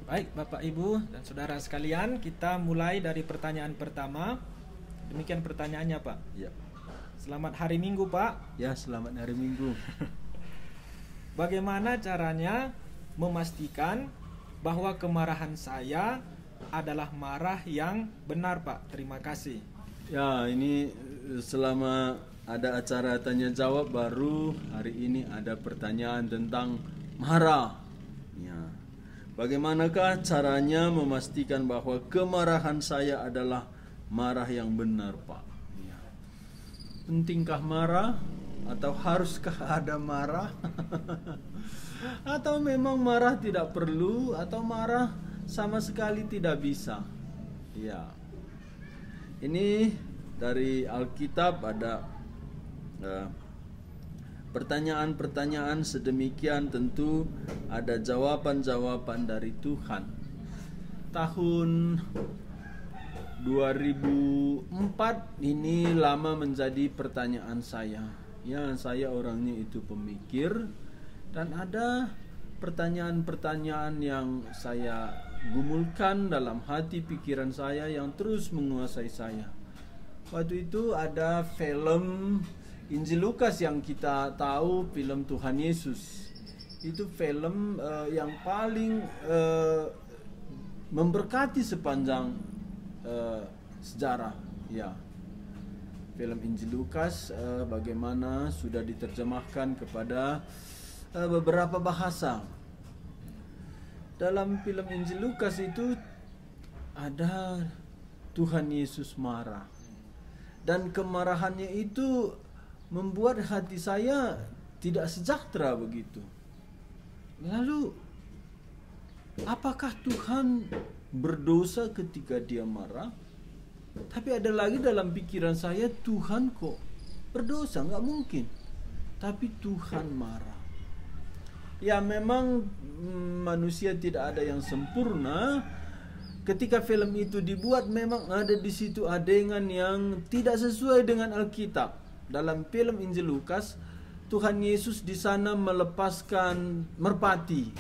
Baik, Bapak, Ibu, dan saudara sekalian, kita mulai dari pertanyaan pertama. Demikian pertanyaannya, Pak. Ya, Selamat hari Minggu, Pak. ya selamat hari Minggu. Bagaimana caranya memastikan bahwa kemarahan saya adalah marah yang benar, Pak? Terima kasih. Ya, ini selama ada acara tanya jawab baru hari ini ada pertanyaan tentang marah. Ya. Bagaimanakah caranya memastikan bahwa kemarahan saya adalah marah yang benar, Pak? Ya. Pentingkah marah atau haruskah ada marah? Atau memang marah tidak perlu atau marah sama sekali tidak bisa? Ya. Ini dari Alkitab ada pertanyaan-pertanyaan sedemikian, tentu ada jawaban-jawaban dari Tuhan. Tahun 2004 ini lama menjadi pertanyaan saya. Ya, saya orangnya itu pemikir dan ada pertanyaan-pertanyaan yang saya gumulkan dalam hati pikiran saya yang terus menguasai saya. Waktu itu ada film Injil Lukas yang kita tahu, film Tuhan Yesus. Itu film yang paling memberkati sepanjang sejarah. Ya, film Injil Lukas bagaimana sudah diterjemahkan kepada beberapa bahasa. Dalam film Injil Lukas itu ada Tuhan Yesus marah. Dan kemarahannya itu membuat hati saya tidak sejahtera begitu. Lalu, apakah Tuhan berdosa ketika dia marah? Tapi ada lagi dalam pikiran saya, Tuhan kok berdosa? Nggak mungkin. Tapi Tuhan marah. Ya, memang manusia tidak ada yang sempurna. Ketika film itu dibuat, memang ada di situ adegan yang tidak sesuai dengan Alkitab. Dalam film Injil Lukas, Tuhan Yesus di sana melepaskan merpati.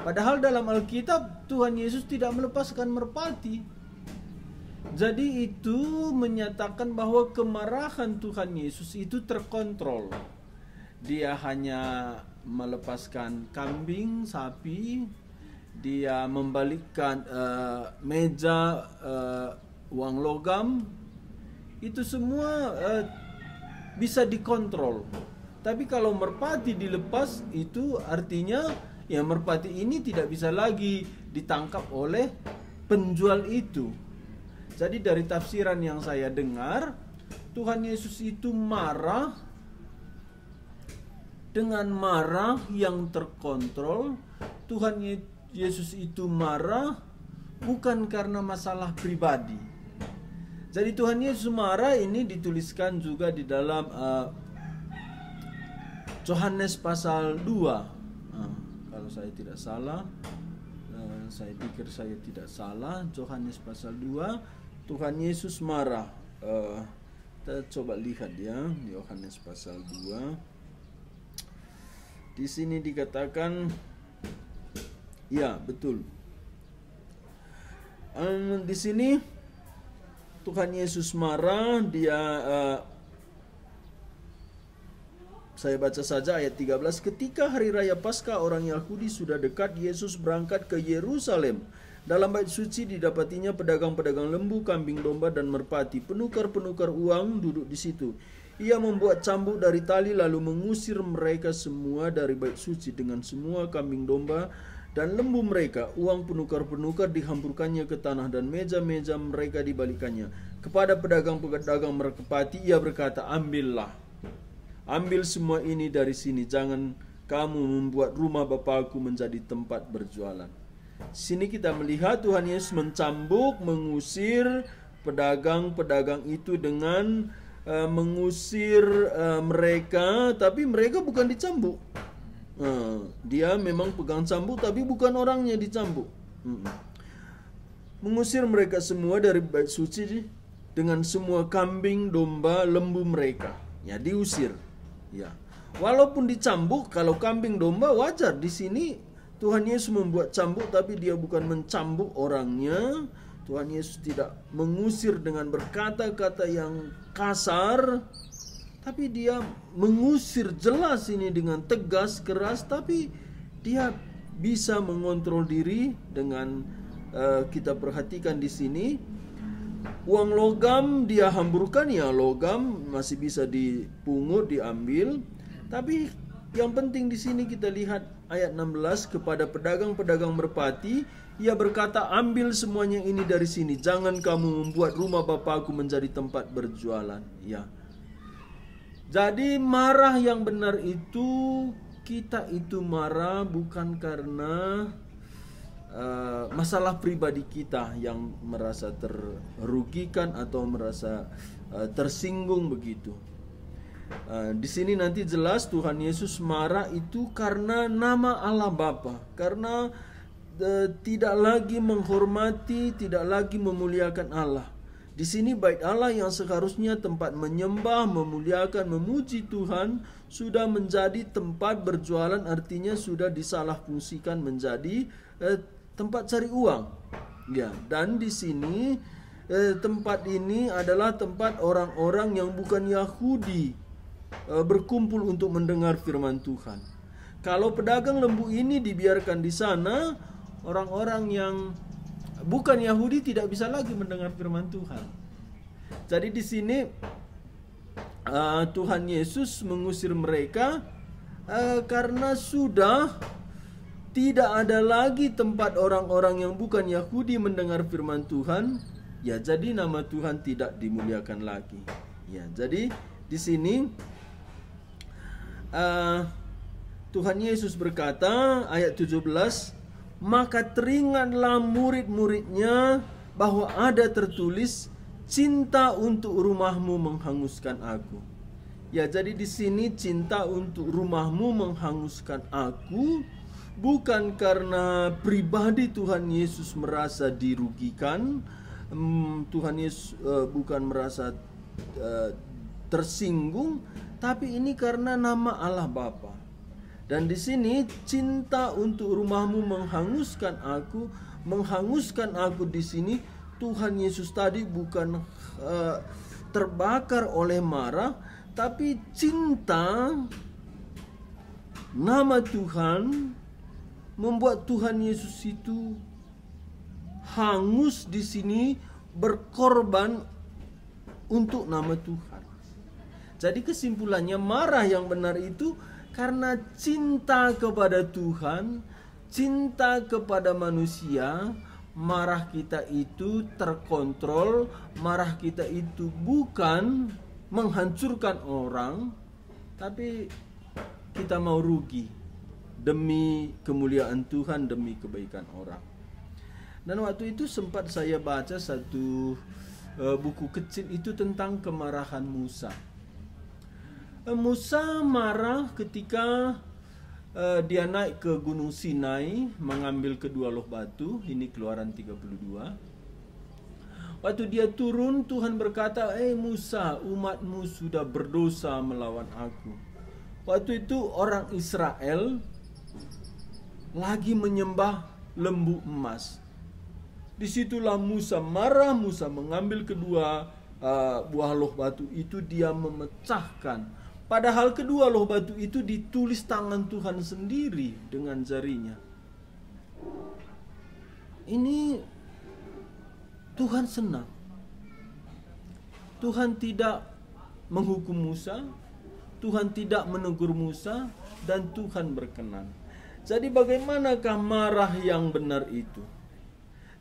Padahal dalam Alkitab Tuhan Yesus tidak melepaskan merpati. Jadi itu menyatakan bahwa kemarahan Tuhan Yesus itu terkontrol. Dia hanya melepaskan kambing, sapi. Dia membalikkan meja uang logam. Itu semua bisa dikontrol. Tapi kalau merpati dilepas, itu artinya ya merpati ini tidak bisa lagi ditangkap oleh penjual itu. Jadi dari tafsiran yang saya dengar, Tuhan Yesus itu marah dengan marah yang terkontrol. Tuhan Yesus itu marah bukan karena masalah pribadi. Jadi Tuhan Yesus marah ini dituliskan juga di dalam Yohanes pasal 2. Kalau saya tidak salah, saya pikir saya tidak salah, Yohanes pasal 2, Tuhan Yesus marah. Kita coba lihat ya, Yohanes pasal 2. Di sini dikatakan, ya betul. Di sini Tuhan Yesus marah, dia saya baca saja ayat 13. Ketika hari raya Paskah orang Yahudi sudah dekat, Yesus berangkat ke Yerusalem. Dalam bait suci didapatinya pedagang-pedagang lembu, kambing domba dan merpati. Penukar-penukar uang duduk di situ. Ia membuat cambuk dari tali lalu mengusir mereka semua dari bait suci dengan semua kambing domba dan lembu mereka. Uang penukar-penukar dihamburkannya ke tanah dan meja-meja mereka dibalikannya. Kepada pedagang-pedagang merpati ia berkata, ambillah, ambil semua ini dari sini, jangan kamu membuat rumah Bapakku menjadi tempat berjualan. Sini kita melihat Tuhan Yesus mencambuk, mengusir pedagang-pedagang itu dengan mengusir mereka, tapi mereka bukan dicambuk. Dia memang pegang cambuk tapi bukan orangnya dicambuk. Mengusir mereka semua dari bait suci dengan semua kambing, domba, lembu mereka. Ya, diusir. Ya. Walaupun dicambuk, kalau kambing domba wajar, di sini Tuhan Yesus membuat cambuk, tapi dia bukan mencambuk orangnya. Tuhan Yesus tidak mengusir dengan berkata-kata yang kasar, tapi dia mengusir jelas ini dengan tegas, keras, tapi dia bisa mengontrol diri dengan kita perhatikan di sini. Uang logam dia hamburkan, ya logam masih bisa dipungut, diambil. Tapi yang penting di sini kita lihat ayat 16, kepada pedagang-pedagang merpati ia berkata, ambil semuanya ini dari sini, jangan kamu membuat rumah Bapakku menjadi tempat berjualan. Ya. Jadi marah yang benar itu, kita itu marah bukan karena masalah pribadi kita yang merasa terrugikan atau merasa tersinggung begitu. Di sini nanti jelas Tuhan Yesus marah itu karena nama Allah Bapa, karena tidak lagi menghormati, tidak lagi memuliakan Allah. Di sini bait Allah yang seharusnya tempat menyembah, memuliakan, memuji Tuhan sudah menjadi tempat berjualan, artinya sudah disalahfungsikan menjadi tempat cari uang. Ya, dan di sini tempat ini adalah tempat orang-orang yang bukan Yahudi berkumpul untuk mendengar firman Tuhan. Kalau pedagang lembu ini dibiarkan di sana, orang-orang yang bukan Yahudi tidak bisa lagi mendengar firman Tuhan. Jadi di sini Tuhan Yesus mengusir mereka karena sudah tidak ada lagi tempat orang-orang yang bukan Yahudi mendengar firman Tuhan. Ya, jadi nama Tuhan tidak dimuliakan lagi. Ya, jadi di sini Tuhan Yesus berkata ayat 17, maka teringatlah murid-muridnya bahwa ada tertulis, cinta untuk rumahmu menghanguskan aku. Ya, jadi di sini cinta untuk rumahmu menghanguskan aku bukan karena pribadi Tuhan Yesus merasa dirugikan, Tuhan Yesus bukan merasa tersinggung, tapi ini karena nama Allah Bapa. Dan di sini cinta untuk rumahmu menghanguskan aku di sini Tuhan Yesus tadi bukan terbakar oleh marah, tapi cinta nama Tuhan membuat Tuhan Yesus itu hangus di sini, berkorban untuk nama Tuhan. Jadi kesimpulannya marah yang benar itu karena cinta kepada Tuhan, cinta kepada manusia. Marah kita itu terkontrol, marah kita itu bukan menghancurkan orang, tapi kita mau rugi demi kemuliaan Tuhan, demi kebaikan orang. Dan waktu itu sempat saya baca satu buku kecil itu tentang kemarahan Musa. Musa marah ketika dia naik ke Gunung Sinai mengambil kedua loh batu. Ini Keluaran 32. Waktu dia turun, Tuhan berkata, Musa, umatmu sudah berdosa melawan aku. Waktu itu orang Israel lagi menyembah lembu emas. Disitulah Musa marah. Musa mengambil kedua buah loh batu itu, dia memecahkan. Padahal kedua loh batu itu ditulis tangan Tuhan sendiri dengan jarinya. Ini Tuhan senang. Tuhan tidak menghukum Musa, Tuhan tidak menegur Musa, dan Tuhan berkenan. Jadi bagaimanakah marah yang benar itu?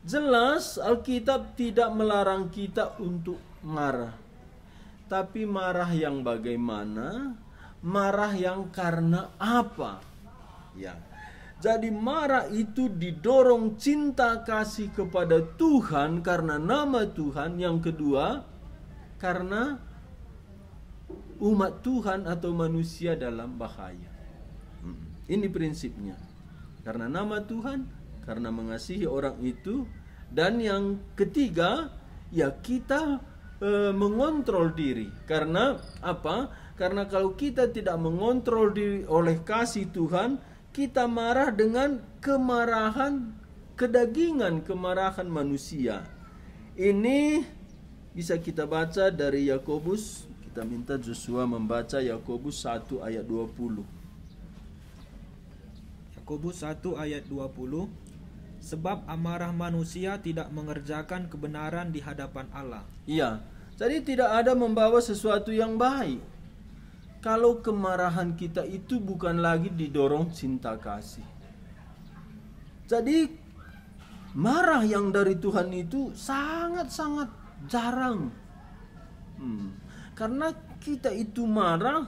Jelas Alkitab tidak melarang kita untuk marah. Tapi marah yang bagaimana? Marah yang karena apa? Ya. Jadi marah itu didorong cinta kasih kepada Tuhan karena nama Tuhan. Yang kedua, karena umat Tuhan atau manusia dalam bahaya. Ini prinsipnya. Karena nama Tuhan, karena mengasihi orang itu. Dan yang ketiga, ya kita mengontrol diri. Karena apa? Karena kalau kita tidak mengontrol diri oleh kasih Tuhan, kita marah dengan kemarahan kedagingan, kemarahan manusia. Ini bisa kita baca dari Yakobus. Kita minta Joshua membaca Yakobus 1 ayat 20. Yakobus 1 ayat 20. Sebab amarah manusia tidak mengerjakan kebenaran di hadapan Allah. Iya, jadi tidak ada membawa sesuatu yang baik. Kalau kemarahan kita itu bukan lagi didorong cinta kasih. Jadi marah yang dari Tuhan itu sangat-sangat jarang. Karena kita itu marah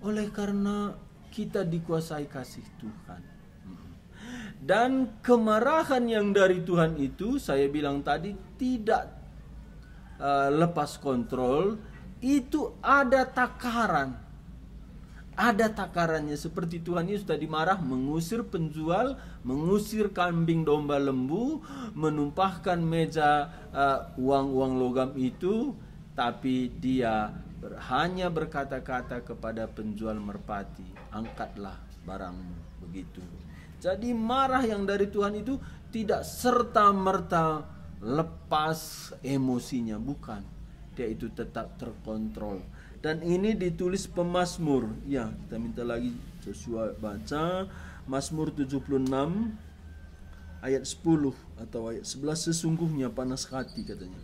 oleh karena kita dikuasai kasih Tuhan. Dan kemarahan yang dari Tuhan itu, saya bilang tadi, tidak lepas kontrol. Itu ada takaran. Ada takarannya. Seperti Tuhan Yesus tadi marah, mengusir penjual, mengusir kambing domba lembu, menumpahkan meja uang-uang logam itu. Tapi dia hanya berkata-kata kepada penjual merpati, angkatlah barangmu. Begitu. Jadi marah yang dari Tuhan itu tidak serta-merta lepas emosinya, bukan. Dia itu tetap terkontrol. Dan ini ditulis pemazmur. Ya, kita minta lagi Joshua baca Mazmur 76 ayat 10 atau ayat 11. Sesungguhnya panas hati, katanya.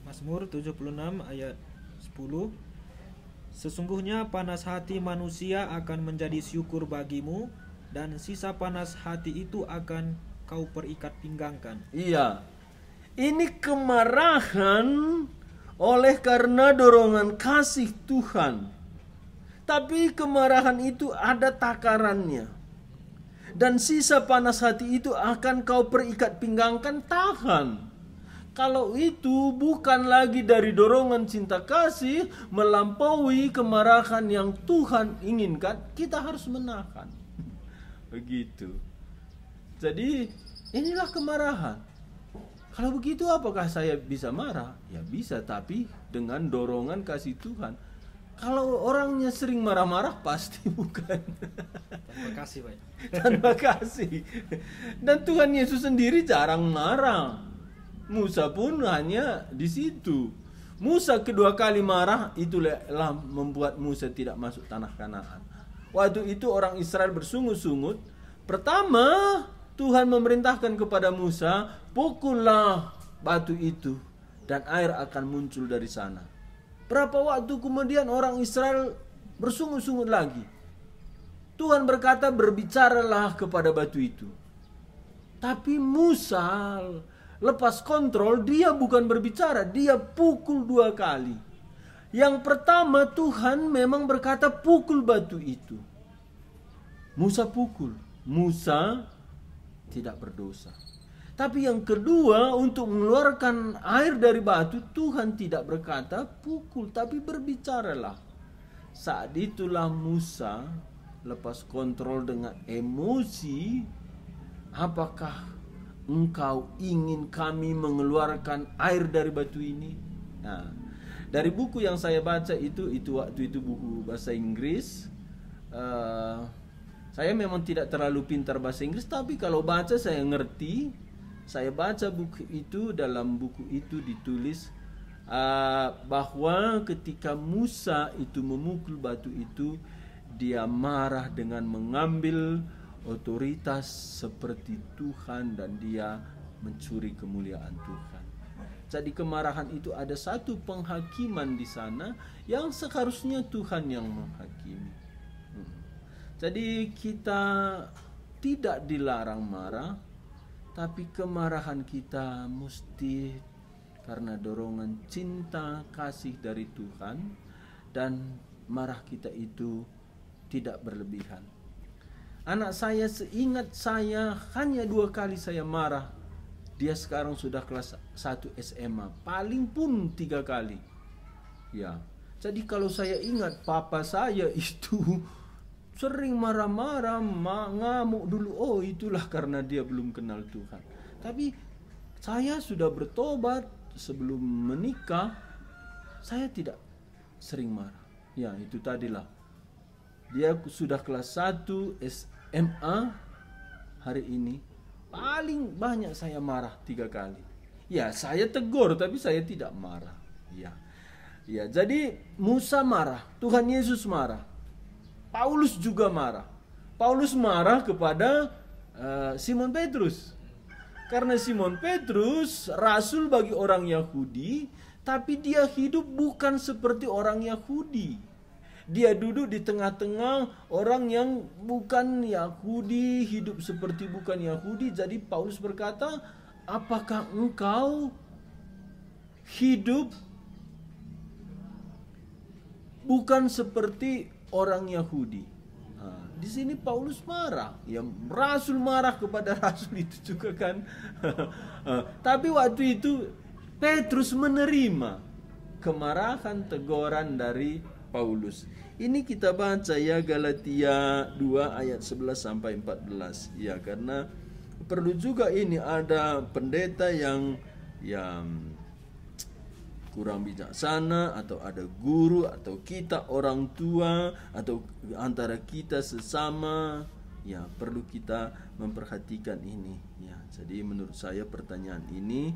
Mazmur 76 ayat 10. Sesungguhnya panas hati manusia akan menjadi syukur bagimu, dan sisa panas hati itu akan kau perikat pinggangkan. Iya. Ini kemarahan oleh karena dorongan kasih Tuhan. Tapi kemarahan itu ada takarannya. Dan sisa panas hati itu akan kau perikat pinggangkan, tahan. Kalau itu bukan lagi dari dorongan cinta kasih, melampaui kemarahan yang Tuhan inginkan, kita harus menahan. Begitu. Jadi inilah kemarahan. Kalau begitu apakah saya bisa marah? Ya bisa, tapi dengan dorongan kasih Tuhan. Kalau orangnya sering marah-marah, pasti bukan. Tanpa kasih, Pak. Tanpa kasih. Dan Tuhan Yesus sendiri jarang marah. Musa pun hanya di situ. Musa kedua kali marah, itulah membuat Musa tidak masuk tanah Kanaan. Waktu itu orang Israel bersungut-sungut. Pertama, Tuhan memerintahkan kepada Musa, pukullah batu itu dan air akan muncul dari sana. Berapa waktu kemudian orang Israel bersungut-sungut lagi. Tuhan berkata, berbicaralah kepada batu itu. Tapi Musa lepas kontrol, dia bukan berbicara, dia pukul 2 kali. Yang pertama, Tuhan memang berkata pukul batu itu. Musa pukul. Musa tidak berdosa. Tapi yang kedua, untuk mengeluarkan air dari batu, Tuhan tidak berkata pukul, tapi berbicaralah. Saat itulah Musa lepas kontrol dengan emosi. Apakah engkau ingin kami mengeluarkan air dari batu ini? Nah, dari buku yang saya baca itu waktu itu buku bahasa Inggris. Saya memang tidak terlalu pintar bahasa Inggris, tapi kalau baca saya ngerti. Saya baca buku itu, dalam buku itu ditulis bahwa ketika Musa itu memukul batu itu, dia marah dengan mengambil otoritas seperti Tuhan dan dia mencuri kemuliaan Tuhan. Jadi kemarahan itu ada satu penghakiman di sana yang seharusnya Tuhan yang menghakimi. Jadi kita tidak dilarang marah, tapi kemarahan kita mesti karena dorongan cinta kasih dari Tuhan, dan marah kita itu tidak berlebihan. Anak saya, seingat saya, hanya 2 kali saya marah. Dia sekarang sudah kelas 1 SMA. Paling pun 3 kali. Ya. Jadi kalau saya ingat papa saya itu sering marah-marah, ngamuk dulu. Oh, itulah karena dia belum kenal Tuhan. Tapi saya sudah bertobat sebelum menikah. Saya tidak sering marah. Ya, itu tadilah. Dia sudah kelas 1 SMA hari ini. Paling banyak saya marah 3 kali. Ya, saya tegur tapi saya tidak marah. Ya. Ya, jadi Musa marah, Tuhan Yesus marah. Paulus juga marah. Paulus marah kepada Simon Petrus. Karena Simon Petrus rasul bagi orang Yahudi, tapi dia hidup bukan seperti orang Yahudi. Dia duduk di tengah-tengah orang yang bukan Yahudi, hidup seperti bukan Yahudi. Jadi Paulus berkata, apakah engkau hidup bukan seperti orang Yahudi? Di sini Paulus marah, ya rasul marah kepada rasul itu juga kan. Tapi waktu itu Petrus menerima kemarahan, teguran dari Paulus. Ini kita baca ya, Galatia 2 ayat 11 sampai 14. Ya, karena perlu juga ini ada pendeta yang kurang bijaksana, atau ada guru, atau kita orang tua, atau antara kita sesama, ya perlu kita memperhatikan ini. Ya, jadi menurut saya pertanyaan ini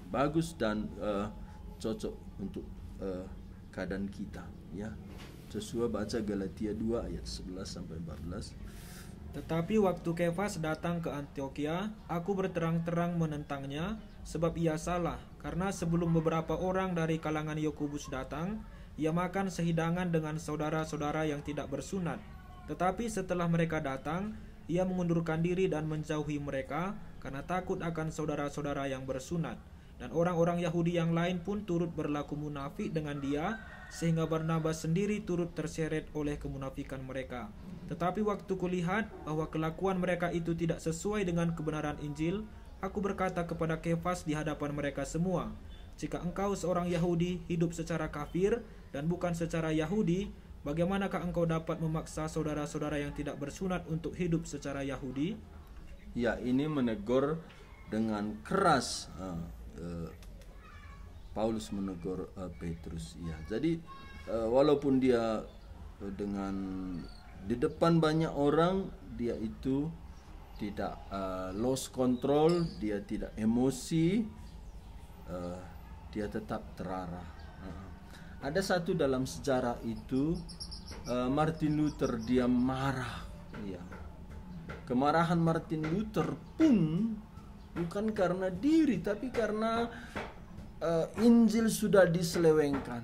bagus dan cocok untuk keadaan kita. Ya, Joshua baca Galatia 2 ayat 11 sampai 14. Tetapi waktu Kefas datang ke Antiokhia, aku berterang-terang menentangnya, sebab ia salah, karena sebelum beberapa orang dari kalangan Yakobus datang, ia makan sehidangan dengan saudara-saudara yang tidak bersunat. Tetapi setelah mereka datang, ia mengundurkan diri dan menjauhi mereka, karena takut akan saudara-saudara yang bersunat. Dan orang-orang Yahudi yang lain pun turut berlaku munafik dengan dia, sehingga Barnabas sendiri turut terseret oleh kemunafikan mereka. Tetapi waktu kulihat bahwa kelakuan mereka itu tidak sesuai dengan kebenaran Injil, aku berkata kepada Kefas di hadapan mereka semua, jika engkau seorang Yahudi hidup secara kafir dan bukan secara Yahudi, bagaimanakah engkau dapat memaksa saudara-saudara yang tidak bersunat untuk hidup secara Yahudi? Ya, ini menegur dengan keras. Paulus menegur Petrus. Ya, jadi walaupun dia dengan di depan banyak orang, dia itu tidak lost control, dia tidak emosi, dia tetap terarah. Ada satu dalam sejarah itu, Martin Luther, dia marah. Ya. Kemarahan Martin Luther pun bukan karena diri, tapi karena Injil sudah diselewengkan.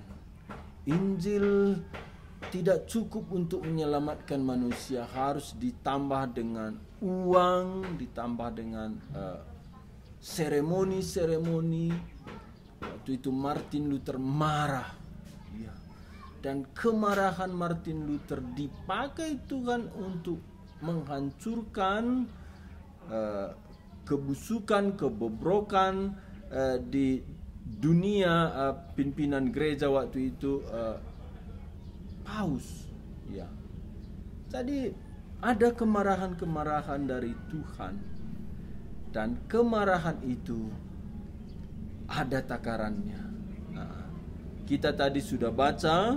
Injil tidak cukup untuk menyelamatkan manusia, harus ditambah dengan uang, ditambah dengan seremoni-seremoni. Waktu itu Martin Luther marah, ya. Dan kemarahan Martin Luther dipakai Tuhan untuk menghancurkan kebusukan, kebobrokan di dunia pimpinan gereja waktu itu, Paus. Ya. Jadi ada kemarahan-kemarahan dari Tuhan, dan kemarahan itu ada takarannya. Kita tadi sudah baca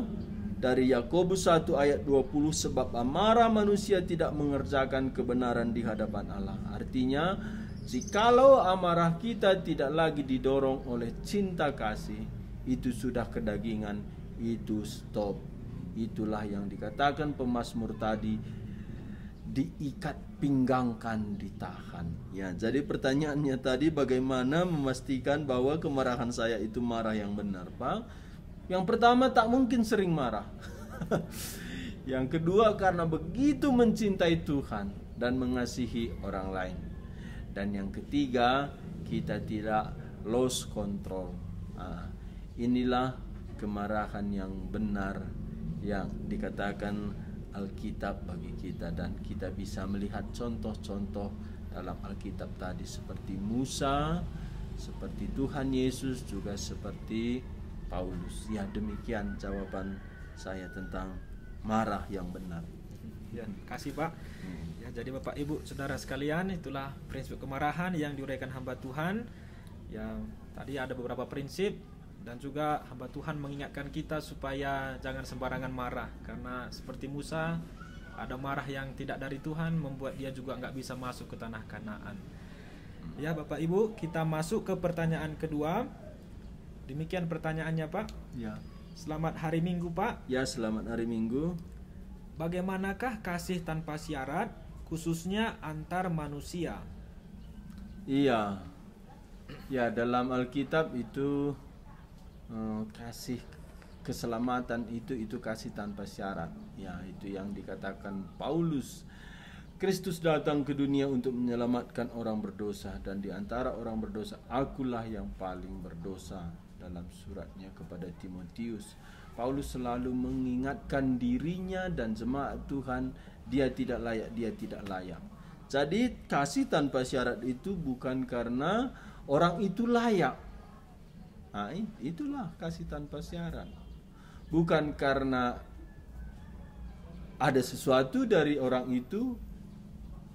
dari Yakobus 1 ayat 20, sebab amarah manusia tidak mengerjakan kebenaran di hadapan Allah. Artinya, jikalau amarah kita tidak lagi didorong oleh cinta kasih, itu sudah kedagingan, itu stop. Itulah yang dikatakan pemazmur tadi, diikat pinggangkan, ditahan. Ya, jadi pertanyaannya tadi, bagaimana memastikan bahwa kemarahan saya itu marah yang benar, Pak? Yang pertama, tak mungkin sering marah. Yang kedua, karena begitu mencintai Tuhan dan mengasihi orang lain. Dan yang ketiga, kita tidak lost control. Inilah kemarahan yang benar yang dikatakan Alkitab bagi kita, dan kita bisa melihat contoh-contoh dalam Alkitab tadi, seperti Musa, seperti Tuhan Yesus, juga seperti Paulus. Ya, demikian jawaban saya tentang marah yang benar. Ya, kasih Pak. Ya, jadi Bapak Ibu Saudara sekalian, itulah prinsip kemarahan yang diuraikan hamba Tuhan. Ya, tadi ada beberapa prinsip Dan juga hamba Tuhan mengingatkan kita supaya jangan sembarangan marah, karena seperti Musa, ada marah yang tidak dari Tuhan membuat dia juga nggak bisa masuk ke tanah Kanaan. Ya Bapak Ibu, kita masuk ke pertanyaan kedua. Demikian pertanyaannya Pak. Ya. Selamat hari Minggu Pak. Ya, selamat hari Minggu. Bagaimanakah kasih tanpa syarat, khususnya antar manusia? Iya. Ya, dalam Alkitab itu kasih keselamatan itu kasih tanpa syarat. Ya, itu yang dikatakan Paulus. Kristus datang ke dunia untuk menyelamatkan orang berdosa, dan di antara orang berdosa akulah yang paling berdosa. Dalam suratnya kepada Timotius, Paulus selalu mengingatkan dirinya dan jemaat Tuhan, dia tidak layak. Jadi kasih tanpa syarat itu bukan karena orang itu layak. Nah, itulah kasih tanpa syarat. Bukan karena ada sesuatu dari orang itu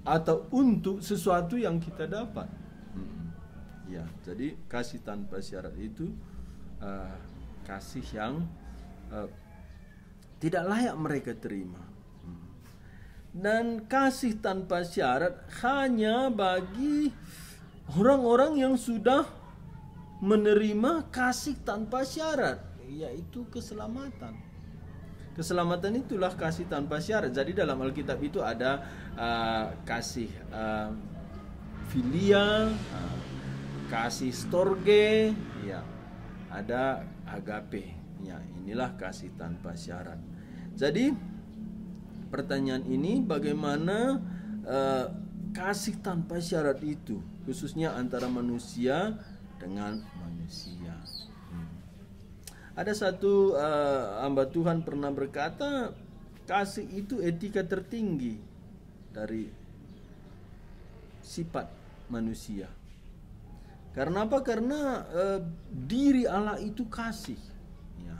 atau untuk sesuatu yang kita dapat. Ya, jadi kasih tanpa syarat itu kasih yang tidak layak mereka terima. Dan kasih tanpa syarat hanya bagi orang-orang yang sudah menerima kasih tanpa syarat, yaitu keselamatan. Keselamatan itulah kasih tanpa syarat. Jadi dalam Alkitab itu ada kasih filia, kasih storge, ya, ada agape. Ya, inilah kasih tanpa syarat. Jadi pertanyaan ini, bagaimana kasih tanpa syarat itu, khususnya antara manusia dengan manusia. Ada satu hamba Tuhan pernah berkata, kasih itu etika tertinggi dari sifat manusia. Karena apa? Karena diri Allah itu kasih. Ya.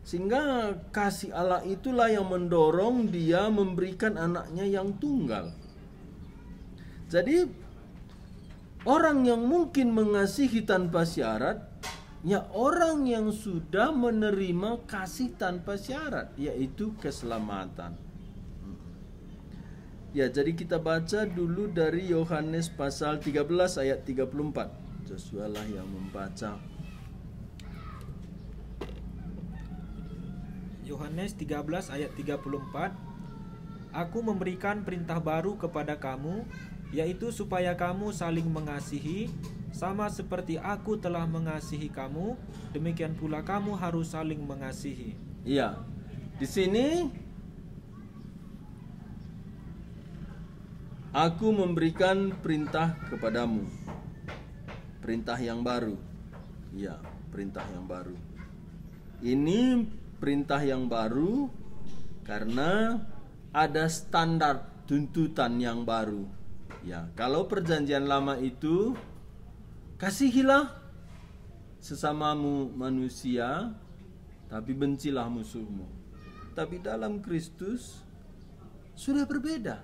Sehingga kasih Allah itulah yang mendorong dia memberikan anaknya yang tunggal. Jadi orang yang mungkin mengasihi tanpa syarat, ya orang yang sudah menerima kasih tanpa syarat, yaitu keselamatan. Ya, jadi kita baca dulu dari Yohanes pasal 13 ayat 34. Joshua yang membaca. Yohanes 13 ayat 34. Aku memberikan perintah baru kepada kamu, yaitu supaya kamu saling mengasihi, sama seperti aku telah mengasihi kamu, demikian pula kamu harus saling mengasihi. Iya. Di sini aku memberikan perintah kepadamu. Perintah yang baru. Iya, perintah yang baru. Ini perintah yang baru karena ada standar tuntutan yang baru. Ya, kalau perjanjian lama itu kasihilah sesamamu manusia, tapi bencilah musuhmu. Tapi dalam Kristus sudah berbeda.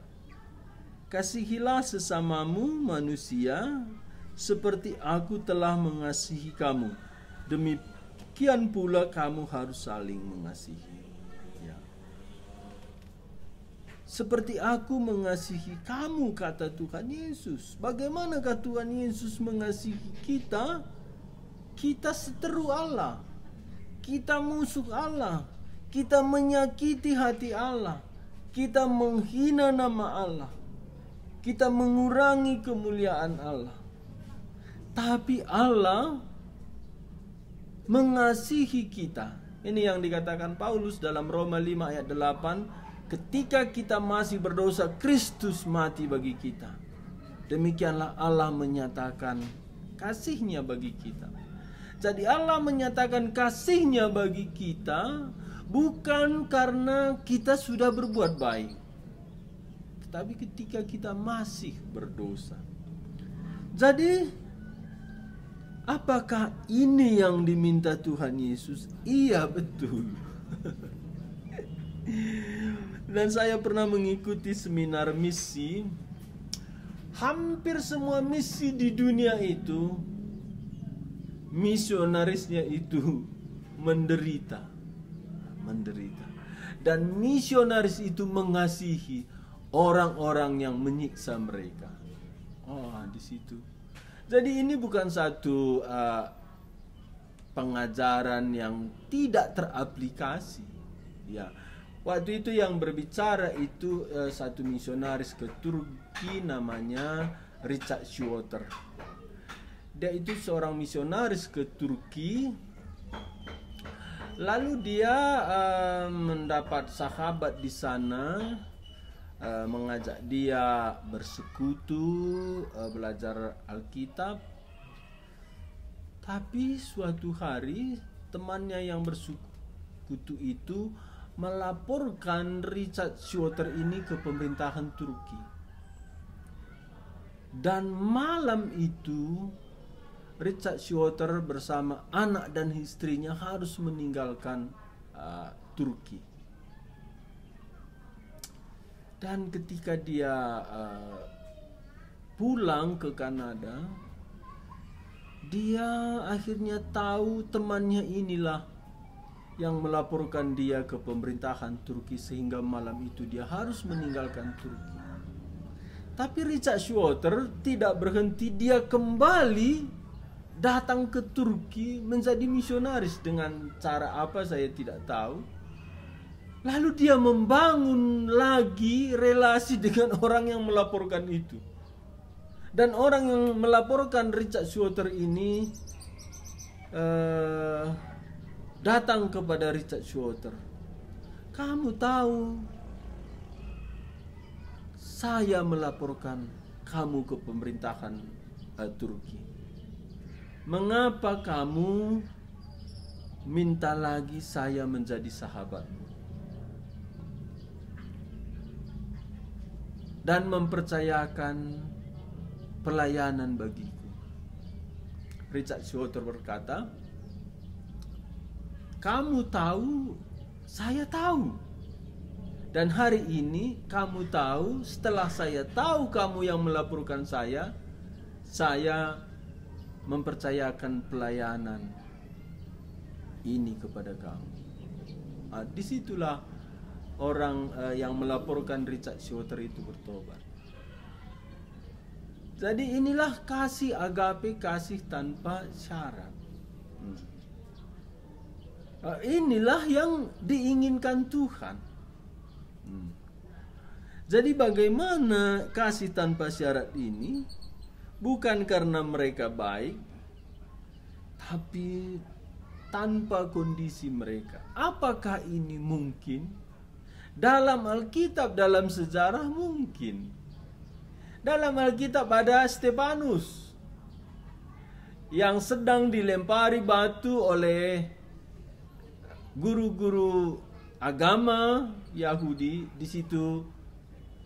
Kasihilah sesamamu manusia seperti aku telah mengasihi kamu. Demikian pula kamu harus saling mengasihi. Ya. Seperti aku mengasihi kamu, kata Tuhan Yesus. Bagaimanakah Tuhan Yesus mengasihi kita? Kita seteru Allah. Kita musuh Allah. Kita menyakiti hati Allah. Kita menghina nama Allah. Kita mengurangi kemuliaan Allah. Tapi Allah mengasihi kita. Ini yang dikatakan Paulus dalam Roma 5 ayat 8. Ketika kita masih berdosa, Kristus mati bagi kita. Demikianlah Allah menyatakan kasih-Nya bagi kita. Jadi Allah menyatakan kasih-Nya bagi kita bukan karena kita sudah berbuat baik, tetapi ketika kita masih berdosa. Jadi apakah ini yang diminta Tuhan Yesus? Iya, betul. Dan saya pernah mengikuti seminar misi. Hampir semua misi di dunia itu misionarisnya itu menderita. Dan misionaris itu mengasihi orang-orang yang menyiksa mereka. Di situ. Jadi ini bukan satu pengajaran yang tidak teraplikasi. Ya, waktu itu yang berbicara itu satu misionaris ke Turki namanya Richard Schroeder. Dia itu seorang misionaris ke Turki. Lalu dia mendapat sahabat di sana, mengajak dia bersekutu, belajar Alkitab. Tapi suatu hari temannya yang bersekutu itu melaporkan Richard Schroeder ini ke pemerintahan Turki. Dan malam itu Richard Schroeder bersama anak dan istrinya harus meninggalkan Turki. Dan ketika dia pulang ke Kanada, dia akhirnya tahu temannya inilah yang melaporkan dia ke pemerintahan Turki, sehingga malam itu dia harus meninggalkan Turki. Tapi Richard Schroeder tidak berhenti, dia kembali datang ke Turki menjadi misionaris. Dengan cara apa saya tidak tahu. Lalu dia membangun lagi relasi dengan orang yang melaporkan itu. Dan orang yang melaporkan Richard Schroeder ini datang kepada Richard Schroeder. Kamu tahu, saya melaporkan kamu ke pemerintahan Turki. Mengapa kamu minta lagi saya menjadi sahabatmu dan mempercayakan pelayanan bagiku? Richard Schroeder berkata, kamu tahu, saya tahu. Dan hari ini kamu tahu, setelah saya tahu kamu yang melaporkan saya mempercayakan pelayanan ini kepada kamu. Disitulah orang yang melaporkan Richard Schroeder itu bertobat. Jadi inilah kasih agape, kasih tanpa syarat. Inilah yang diinginkan Tuhan. Jadi bagaimana kasih tanpa syarat ini? Bukan karena mereka baik, tapi tanpa kondisi mereka. Apakah ini mungkin? Dalam Alkitab, dalam sejarah mungkin. Dalam Alkitab ada Stefanus yang sedang dilempari batu oleh guru-guru agama Yahudi. Di situ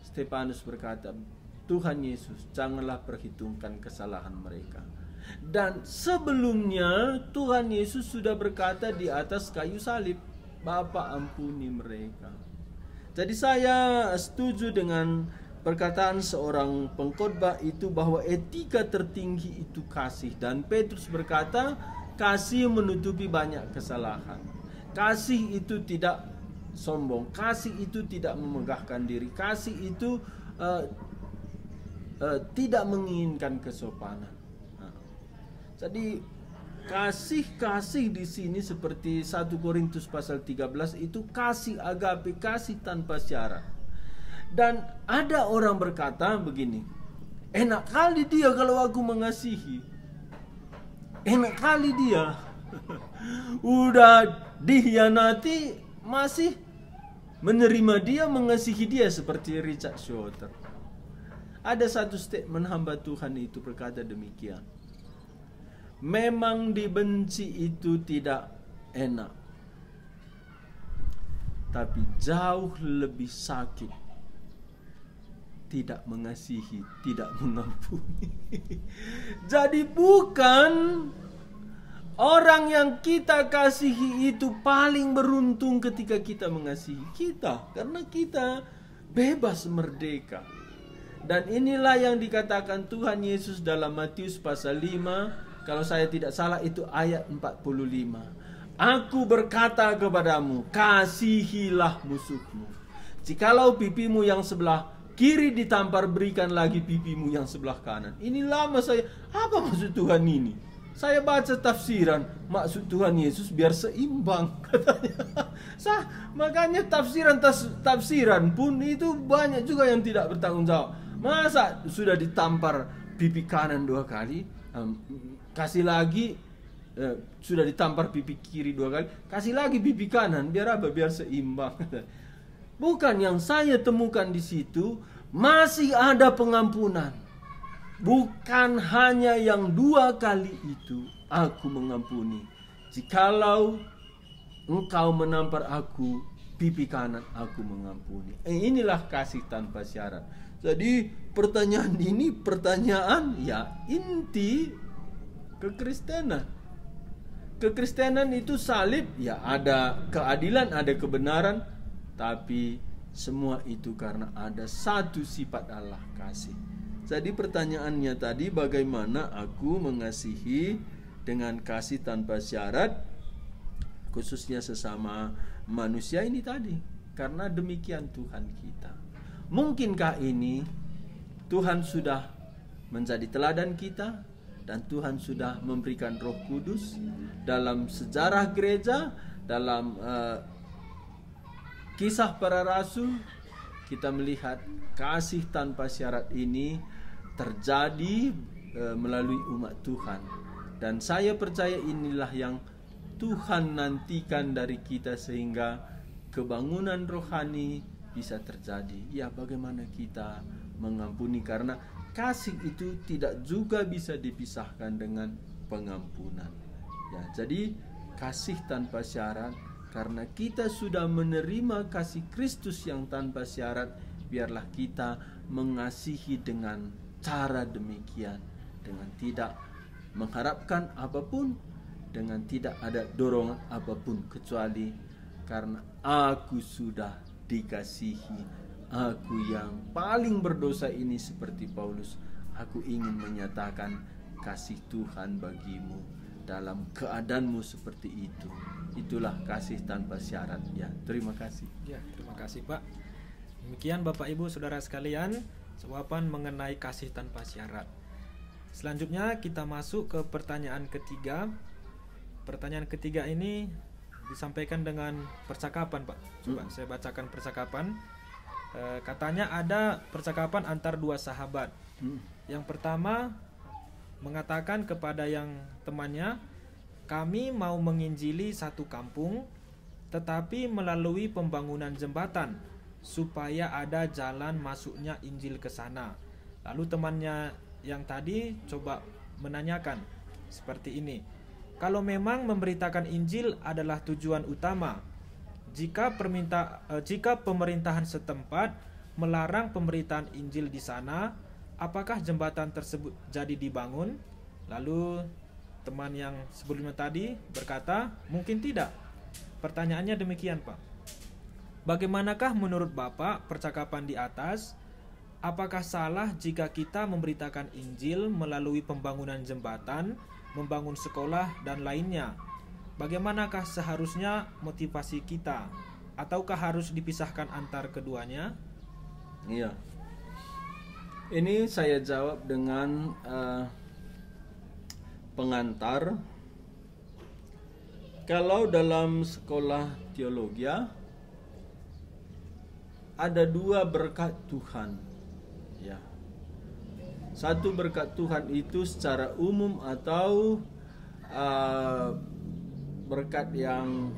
Stefanus berkata, Tuhan Yesus, janganlah perhitungkan kesalahan mereka. Dan sebelumnya Tuhan Yesus sudah berkata di atas kayu salib, Bapa ampuni mereka. Jadi saya setuju dengan perkataan seorang pengkhotbah itu bahwa etika tertinggi itu kasih. Dan Petrus berkata, kasih menutupi banyak kesalahan. Kasih itu tidak sombong. Kasih itu tidak memegahkan diri. Kasih itu tidak menginginkan kesopanan. Jadi kasih di sini seperti 1 Korintus pasal 13 itu kasih agape, kasih tanpa syarat. Dan ada orang berkata begini, enak kali dia kalau aku mengasihi. Enak kali dia. Udah dihianati masih menerima dia, mengasihi dia seperti Richard Schroeder. Ada satu statement hamba Tuhan itu berkata demikian. Memang dibenci itu tidak enak, tapi jauh lebih sakit tidak mengasihi, tidak mengampuni. Jadi bukan orang yang kita kasihi itu paling beruntung ketika kita mengasihi kita, karena kita bebas merdeka. Dan inilah yang dikatakan Tuhan Yesus dalam Matius pasal 5 Kalau saya tidak salah itu ayat 45. Aku berkata kepadamu, kasihilah musuhmu. Jikalau pipimu yang sebelah kiri ditampar, berikan lagi pipimu yang sebelah kanan. Ini lama saya, apa maksud Tuhan ini? Saya baca tafsiran, maksud Tuhan Yesus biar seimbang katanya. Makanya tafsiran pun itu banyak juga yang tidak bertanggung jawab. Masa sudah ditampar pipi kanan 2 kali, kasih lagi, sudah ditampar pipi kiri 2 kali, kasih lagi pipi kanan, biar apa? Biar seimbang. Bukan, yang saya temukan di situ masih ada pengampunan. Bukan hanya yang 2 kali itu aku mengampuni. Jikalau engkau menampar aku pipi kanan, aku mengampuni. Inilah kasih tanpa syarat. Jadi pertanyaan ini pertanyaan ya inti kekristenan. Kekristenan itu salib, ya ada keadilan, ada kebenaran, tapi semua itu karena ada satu sifat Allah, kasih. Jadi pertanyaannya tadi, bagaimana aku mengasihi dengan kasih tanpa syarat, khususnya sesama manusia ini tadi. Karena demikian Tuhan kita. Mungkinkah ini Tuhan sudah menjadi teladan kita, dan Tuhan sudah memberikan Roh Kudus dalam sejarah gereja, dalam kisah para rasul, kita melihat kasih tanpa syarat ini terjadi melalui umat Tuhan. Dan saya percaya inilah yang Tuhan nantikan dari kita, sehingga kebangunan rohani bisa terjadi. Ya, bagaimana kita mengampuni, karena kasih itu tidak juga bisa dipisahkan dengan pengampunan. Ya, jadi kasih tanpa syarat, karena kita sudah menerima kasih Kristus yang tanpa syarat, biarlah kita mengasihi dengan cara demikian, dengan tidak mengharapkan apapun, dengan tidak ada dorongan apapun, kecuali karena aku sudah dikasihi, aku yang paling berdosa ini, seperti Paulus, aku ingin menyatakan kasih Tuhan bagimu dalam keadaanmu seperti itu. Itulah kasih tanpa syarat. Ya, terima kasih. Ya, terima kasih Pak. Demikian Bapak Ibu Saudara sekalian, jawaban mengenai kasih tanpa syarat. Selanjutnya kita masuk ke pertanyaan ketiga. Pertanyaan ketiga ini disampaikan dengan percakapan, Pak. Coba saya bacakan percakapan. Katanya ada percakapan antar 2 sahabat. Yang pertama mengatakan kepada yang temannya, kami mau menginjili satu kampung, tetapi melalui pembangunan jembatan, supaya ada jalan masuknya Injil ke sana. Lalu temannya yang tadi coba menanyakan seperti ini, kalau memang memberitakan Injil adalah tujuan utama, jika pemerintahan setempat melarang pemberitaan Injil di sana, apakah jembatan tersebut jadi dibangun? Lalu teman yang sebelumnya tadi berkata, mungkin tidak. Pertanyaannya demikian, Pak. Bagaimanakah menurut Bapak percakapan di atas? Apakah salah jika kita memberitakan Injil melalui pembangunan jembatan, membangun sekolah, dan lainnya? Bagaimanakah seharusnya motivasi kita? Ataukah harus dipisahkan antar keduanya? Iya. Ini saya jawab dengan pengantar. Kalau dalam sekolah teologi ada 2 berkat Tuhan, ya. Satu berkat Tuhan itu secara umum atau berkat yang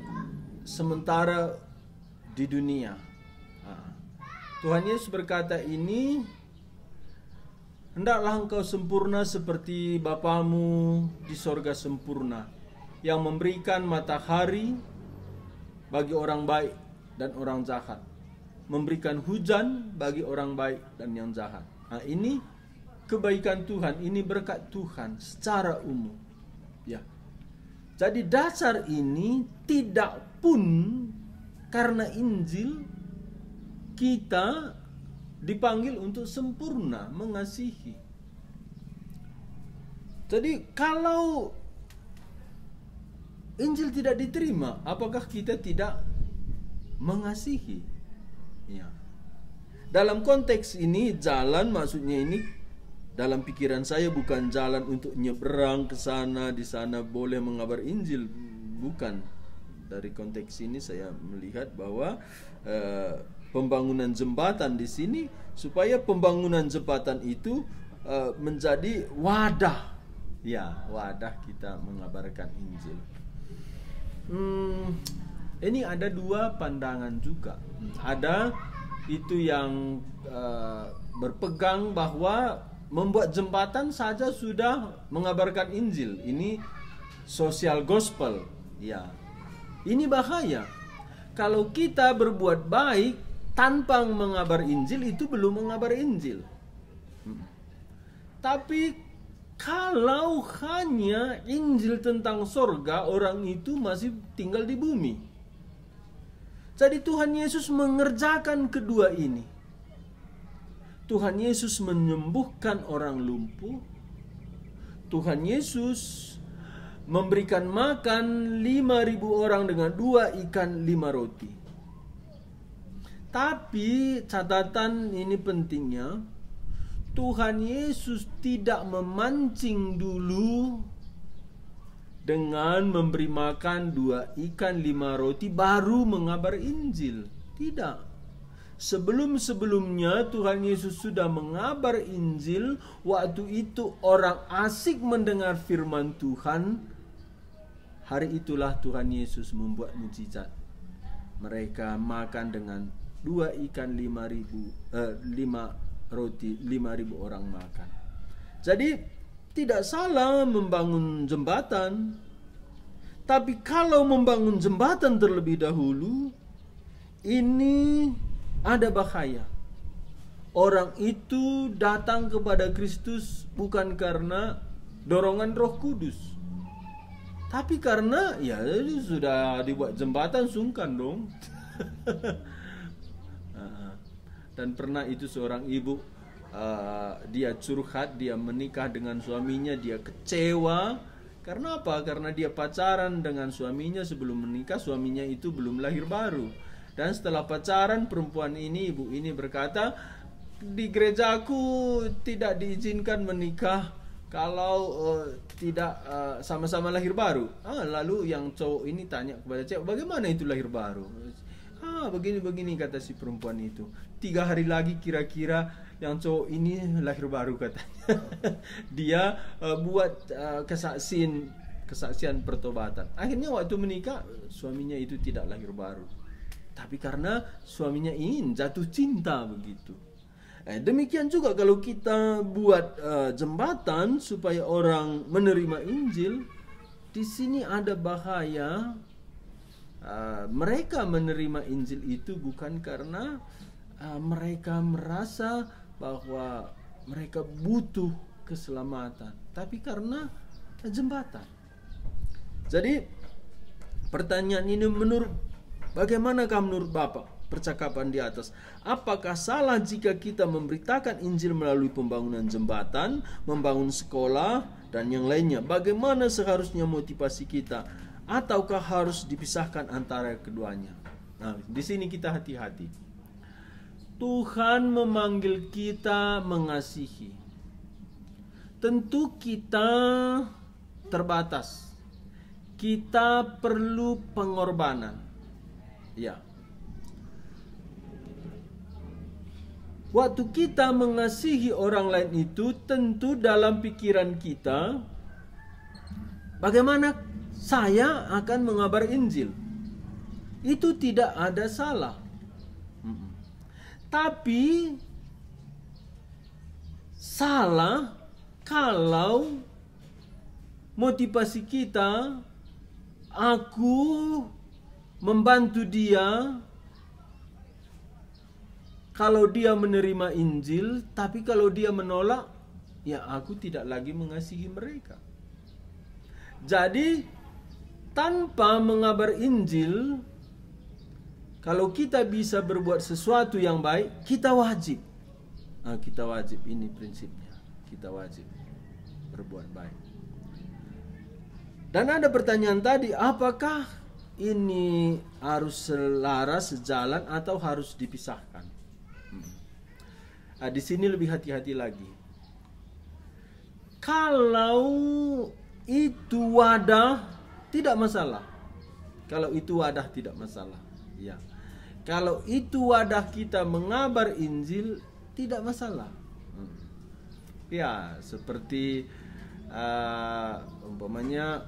sementara di dunia. Tuhan Yesus berkata ini, hendaklah engkau sempurna seperti Bapamu di sorga sempurna, yang memberikan matahari bagi orang baik dan orang jahat, memberikan hujan bagi orang baik dan yang jahat. Ini kebaikan Tuhan, ini berkat Tuhan secara umum. Ya. Jadi dasar ini tidak pun karena Injil kita dipanggil untuk sempurna mengasihi. Jadi kalau Injil tidak diterima, apakah kita tidak mengasihi? Ya. Dalam konteks ini jalan, maksudnya ini dalam pikiran saya bukan jalan untuk nyebrang ke sana, di sana boleh mengabar Injil, bukan. Dari konteks ini saya melihat bahwa pembangunan jembatan di sini supaya pembangunan jembatan itu menjadi wadah, ya, wadah kita mengabarkan Injil. Ini ada dua pandangan juga. Ada itu yang berpegang bahwa membuat jembatan saja sudah mengabarkan Injil. Ini social gospel, ya. Ini bahaya. Kalau kita berbuat baik tanpa mengabar Injil, itu belum mengabar Injil. Tapi kalau hanya Injil tentang sorga, orang itu masih tinggal di bumi. Jadi Tuhan Yesus mengerjakan kedua ini. Tuhan Yesus menyembuhkan orang lumpuh. Tuhan Yesus memberikan makan 5.000 orang dengan 2 ikan 5 roti. Tapi catatan ini pentingnya, Tuhan Yesus tidak memancing dulu dengan memberi makan 2 ikan 5 roti baru mengabar Injil. Tidak. Sebelum-sebelumnya Tuhan Yesus sudah mengabar Injil. Waktu itu orang asik mendengar firman Tuhan. Hari itulah Tuhan Yesus membuat mukjizat. Mereka makan dengan 2 ikan 5 roti, 5.000 orang makan. Jadi tidak salah membangun jembatan. Tapi kalau membangun jembatan terlebih dahulu, ini ada bahaya. Orang itu datang kepada Kristus bukan karena dorongan Roh Kudus, tapi karena ya sudah dibuat jembatan, sungkan dong. Dan pernah itu seorang ibu, dia curhat, dia menikah dengan suaminya, dia kecewa. Karena apa? Karena dia pacaran dengan suaminya sebelum menikah, suaminya itu belum lahir baru. Dan setelah pacaran, perempuan ini, ibu ini berkata, di gerejaku tidak diizinkan menikah kalau tidak sama-sama lahir baru. Lalu yang cowok ini tanya kepada cewek, bagaimana itu lahir baru? Begini-begini kata si perempuan itu. 3 hari lagi kira-kira yang cowok ini lahir baru katanya. Dia buat kesaksian pertobatan. Akhirnya waktu menikah suaminya itu tidak lahir baru. Tapi karena suaminya ingin jatuh cinta begitu. Demikian juga kalau kita buat jembatan supaya orang menerima Injil, di sini ada bahaya. Mereka menerima Injil itu bukan karena mereka merasa bahwa mereka butuh keselamatan, tapi karena jembatan. Jadi pertanyaan ini bagaimanakah menurut Bapak percakapan di atas? Apakah salah jika kita memberitakan Injil melalui pembangunan jembatan, membangun sekolah, dan yang lainnya? Bagaimana seharusnya motivasi kita? Ataukah harus dipisahkan antara keduanya? Nah, di sini kita hati-hati. Tuhan memanggil kita mengasihi. Tentu kita terbatas. Kita perlu pengorbanan. Ya. Waktu kita mengasihi orang lain itu tentu dalam pikiran kita, bagaimana saya akan mengabar Injil. Itu tidak ada salah. Tapi salah kalau motivasi kita, aku membantu dia kalau dia menerima Injil, tapi kalau dia menolak, ya aku tidak lagi mengasihi mereka. Jadi tanpa mengabar Injil, kalau kita bisa berbuat sesuatu yang baik, kita wajib. Kita wajib, ini prinsipnya. Kita wajib berbuat baik. Dan ada pertanyaan tadi, apakah ini harus selaras, sejalan, atau harus dipisahkan? Nah, di sini lebih hati-hati lagi. Kalau itu wadah, tidak masalah. Kalau itu wadah, tidak masalah. Ya. Kalau itu wadah kita mengabar Injil, tidak masalah. Ya, seperti umpamanya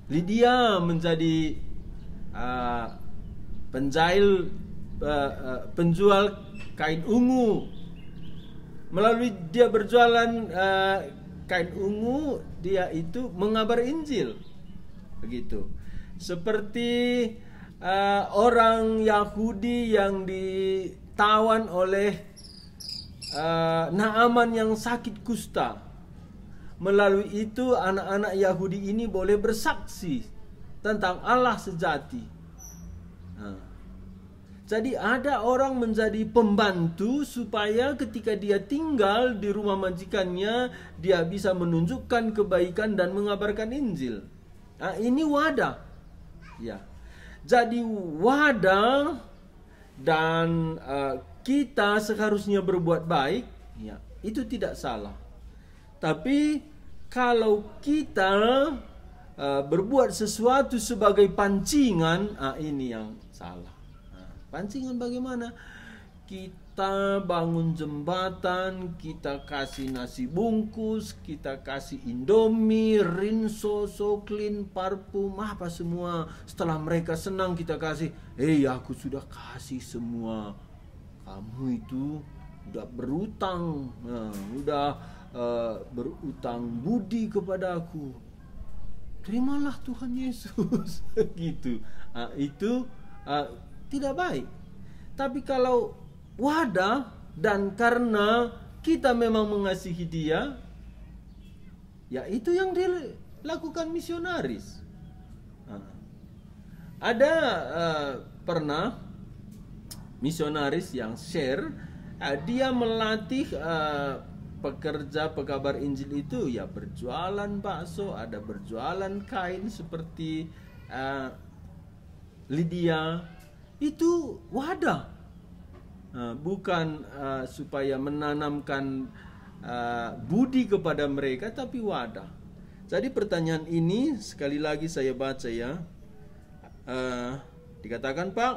Lydia menjadi penjual kain ungu. Melalui dia berjualan kain ungu, dia itu mengabar Injil. Begitu. Seperti orang Yahudi yang ditawan oleh Naaman yang sakit kusta. Melalui itu anak-anak Yahudi ini boleh bersaksi tentang Allah sejati. Jadi ada orang menjadi pembantu supaya ketika dia tinggal di rumah majikannya, dia bisa menunjukkan kebaikan dan mengabarkan Injil. Nah, ini wadah. Ya. Jadi wadah dan kita seharusnya berbuat baik, ya, itu tidak salah. Tapi kalau kita berbuat sesuatu sebagai pancingan, ini yang salah. Pancingan bagaimana? Kita bangun jembatan, kita kasih nasi bungkus, kita kasih Indomie, Rinso, Soklin, parfum, apa semua. Setelah mereka senang kita kasih, aku sudah kasih semua. Kamu itu udah berutang, udah berutang budi kepada aku. Terimalah Tuhan Yesus. Gitu. Itu tidak baik. Tapi kalau wadah dan karena kita memang mengasihi dia, ya itu yang dilakukan misionaris. Ada pernah misionaris yang share, dia melatih pekerja pekabar Injil itu, ya berjualan bakso, ada berjualan kain seperti Lydia. Itu wadah, bukan supaya menanamkan budi kepada mereka, tapi wadah. Jadi pertanyaan ini sekali lagi saya baca ya, dikatakan, Pak,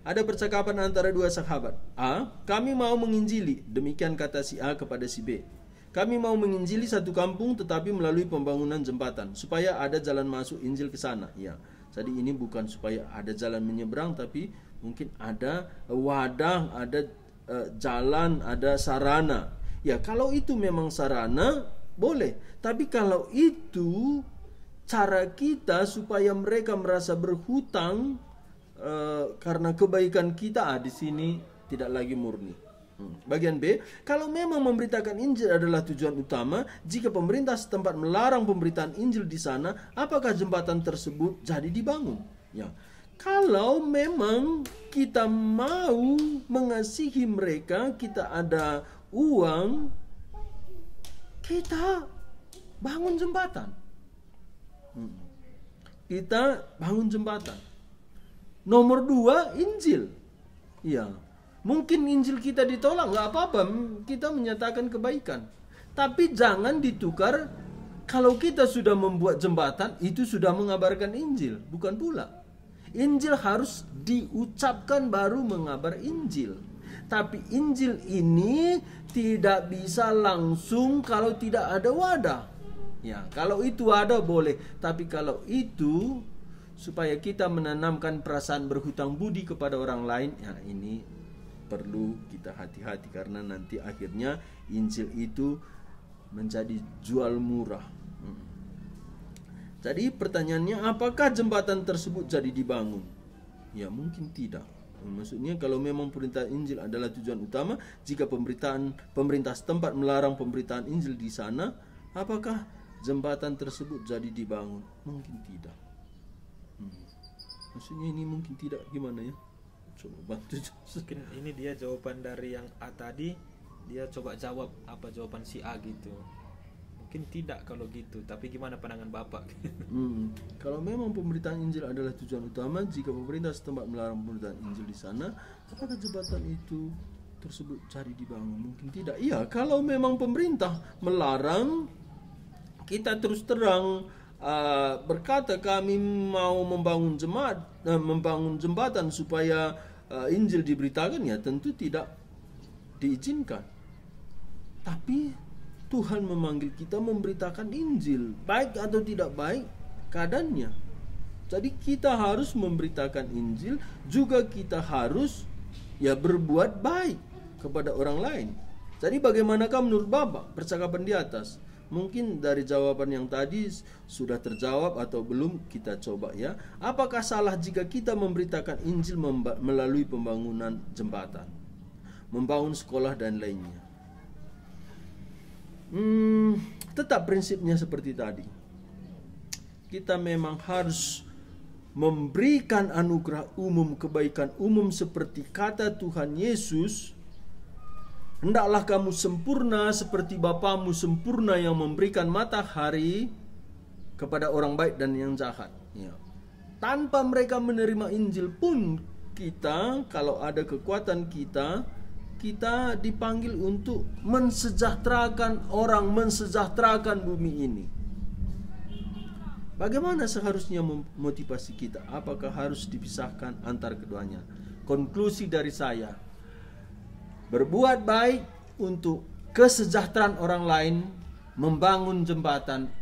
ada percakapan antara dua sahabat. A, kami mau menginjili. Demikian kata si A kepada si B. Kami mau menginjili satu kampung tetapi melalui pembangunan jembatan supaya ada jalan masuk Injil ke sana. Ya. Jadi ini bukan supaya ada jalan menyeberang, tapi mungkin ada wadah, ada jalan, ada sarana. Ya, kalau itu memang sarana, boleh. Tapi kalau itu cara kita supaya mereka merasa berhutang karena kebaikan kita, di sini tidak lagi murni. Bagian B, kalau memang memberitakan Injil adalah tujuan utama, jika pemerintah setempat melarang pemberitaan Injil di sana, apakah jembatan tersebut jadi dibangun? Ya, kalau memang kita mau mengasihi mereka, kita ada uang, kita bangun jembatan. Kita bangun jembatan. Nomor 2, Injil. Ya, mungkin Injil kita ditolak, nggak apa-apa, kita menyatakan kebaikan. Tapi jangan ditukar. Kalau kita sudah membuat jembatan, itu sudah mengabarkan Injil, bukan pula. Injil harus diucapkan baru mengabar Injil. Tapi Injil ini tidak bisa langsung kalau tidak ada wadah. Ya, kalau itu ada boleh, tapi kalau itu supaya kita menanamkan perasaan berhutang budi kepada orang lain, ya ini perlu kita hati-hati, karena nanti akhirnya Injil itu menjadi jual murah. Jadi pertanyaannya, apakah jembatan tersebut jadi dibangun? Ya mungkin tidak. Maksudnya kalau memang perintah Injil adalah tujuan utama, jika pemerintah setempat melarang pemberitaan Injil di sana, apakah jembatan tersebut jadi dibangun? Mungkin tidak. Maksudnya ini mungkin tidak, gimana ya? Coba bantu. Mungkin ini dia jawaban dari yang A tadi, dia coba jawab apa jawaban si A gitu. mungkin tidak kalau gitu. Tapi gimana pandangan Bapak? Kalau memang pemberitaan Injil adalah tujuan utama, jika pemerintah setempat melarang pemberitaan Injil di sana, apakah jembatan itu tersebut cari dibangun? Mungkin tidak. Iya, kalau memang pemerintah melarang, kita terus terang berkata kami mau membangun jembatan supaya Injil diberitakan, ya tentu tidak diizinkan. Tapi Tuhan memanggil kita memberitakan Injil, baik atau tidak baik keadaannya. Jadi kita harus memberitakan Injil, juga kita harus berbuat baik kepada orang lain. Jadi bagaimanakah menurut Bapak percakapan di atas? Mungkin dari jawaban yang tadi sudah terjawab atau belum, kita coba ya. Apakah salah jika kita memberitakan Injil melalui pembangunan jembatan, membangun sekolah dan lainnya? Tetap prinsipnya seperti tadi. Kita memang harus memberikan anugerah umum, kebaikan umum seperti kata Tuhan Yesus, hendaklah kamu sempurna seperti Bapamu sempurna yang memberikan matahari kepada orang baik dan yang jahat. Ya. Tanpa mereka menerima Injil pun, kita kalau ada kekuatan kita dipanggil untuk mensejahterakan orang, mensejahterakan bumi ini. Bagaimana seharusnya motivasi kita? Apakah harus dipisahkan antar keduanya? Konklusi dari saya, berbuat baik untuk kesejahteraan orang lain, membangun jembatan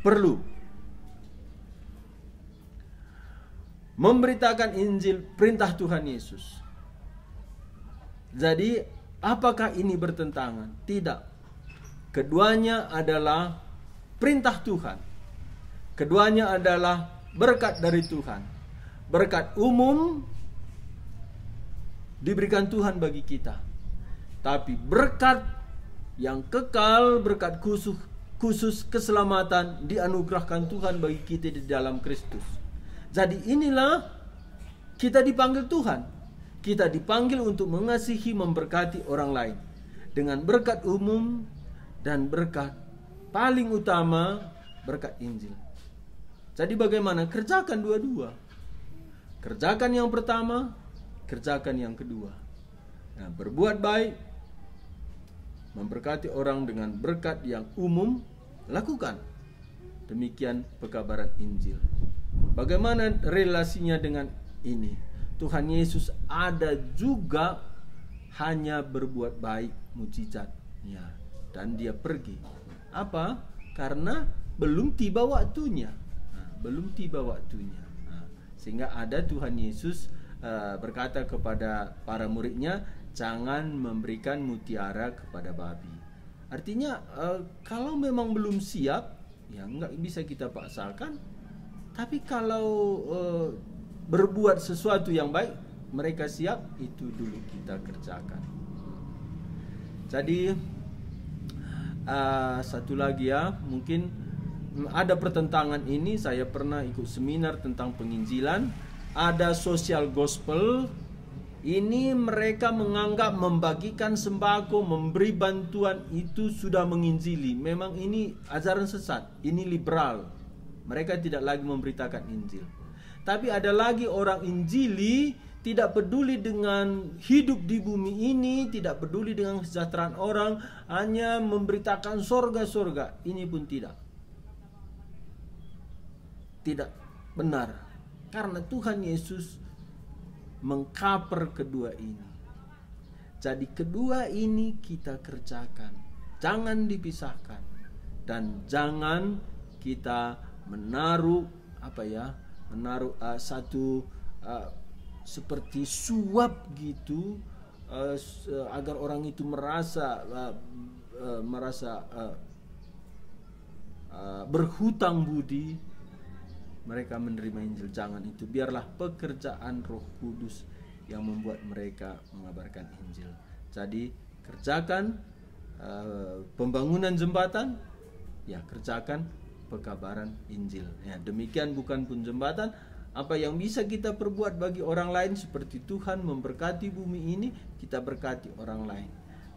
perlu. Memberitakan Injil, perintah Tuhan Yesus. Jadi, apakah ini bertentangan? Tidak. Keduanya adalah perintah Tuhan. Keduanya adalah berkat dari Tuhan. Berkat umum diberikan Tuhan bagi kita. Tapi berkat yang kekal, berkat khusus keselamatan dianugerahkan Tuhan bagi kita di dalam Kristus. Jadi inilah kita dipanggil Tuhan. Kita dipanggil untuk mengasihi, memberkati orang lain dengan berkat umum dan berkat paling utama, berkat Injil. Jadi bagaimana? Kerjakan dua-dua. Kerjakan yang pertama, kerjakan yang kedua. Nah, berbuat baik, memberkati orang dengan berkat yang umum, lakukan. Demikian pekabaran Injil. Bagaimana relasinya dengan ini? Tuhan Yesus ada juga hanya berbuat baik, mujizat, ya, dan dia pergi. Apa? Karena belum tiba waktunya. Belum tiba waktunya. Sehingga ada Tuhan Yesus berkata kepada para muridnya, jangan memberikan mutiara kepada babi. Artinya kalau memang belum siap, ya nggak bisa kita paksakan. Tapi kalau berbuat sesuatu yang baik, mereka siap, itu dulu kita kerjakan. Jadi satu lagi ya, mungkin ada pertentangan ini. Saya pernah ikut seminar tentang penginjilan. Ada social gospel. Ini mereka menganggap membagikan sembako, memberi bantuan itu sudah menginjili. Memang ini ajaran sesat, ini liberal. Mereka tidak lagi memberitakan Injil. Tapi ada lagi orang Injili, tidak peduli dengan hidup di bumi ini, tidak peduli dengan kesejahteraan orang, hanya memberitakan sorga-sorga. Ini pun tidak benar. Karena Tuhan Yesus mengcover kedua ini. Jadi kedua ini kita kerjakan. Jangan dipisahkan. Dan jangan kita menaruh satu seperti suap gitu, agar orang itu merasa berhutang budi mereka menerima Injil. Jangan itu. Biarlah pekerjaan Roh Kudus yang membuat mereka mengabarkan Injil. Jadi kerjakan pembangunan jembatan, ya kerjakan pekabaran Injil. Ya, demikian bukan pun jembatan, apa yang bisa kita perbuat bagi orang lain, seperti Tuhan memberkati bumi ini, kita berkati orang lain.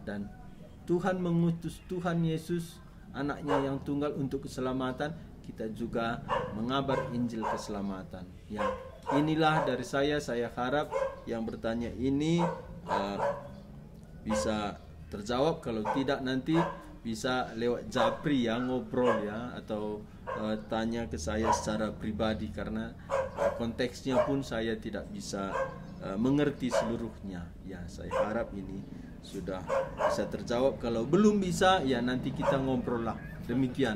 Dan Tuhan mengutus Tuhan Yesus anaknya yang tunggal untuk keselamatan, kita juga mengabar Injil keselamatan. Ya, inilah dari saya harap yang bertanya ini bisa terjawab. Kalau tidak nanti bisa lewat Japri ya, ngobrol ya, atau tanya ke saya secara pribadi, karena konteksnya pun saya tidak bisa mengerti seluruhnya. Ya, saya harap ini sudah bisa terjawab. Kalau belum bisa, ya nanti kita ngobrol lah. Demikian.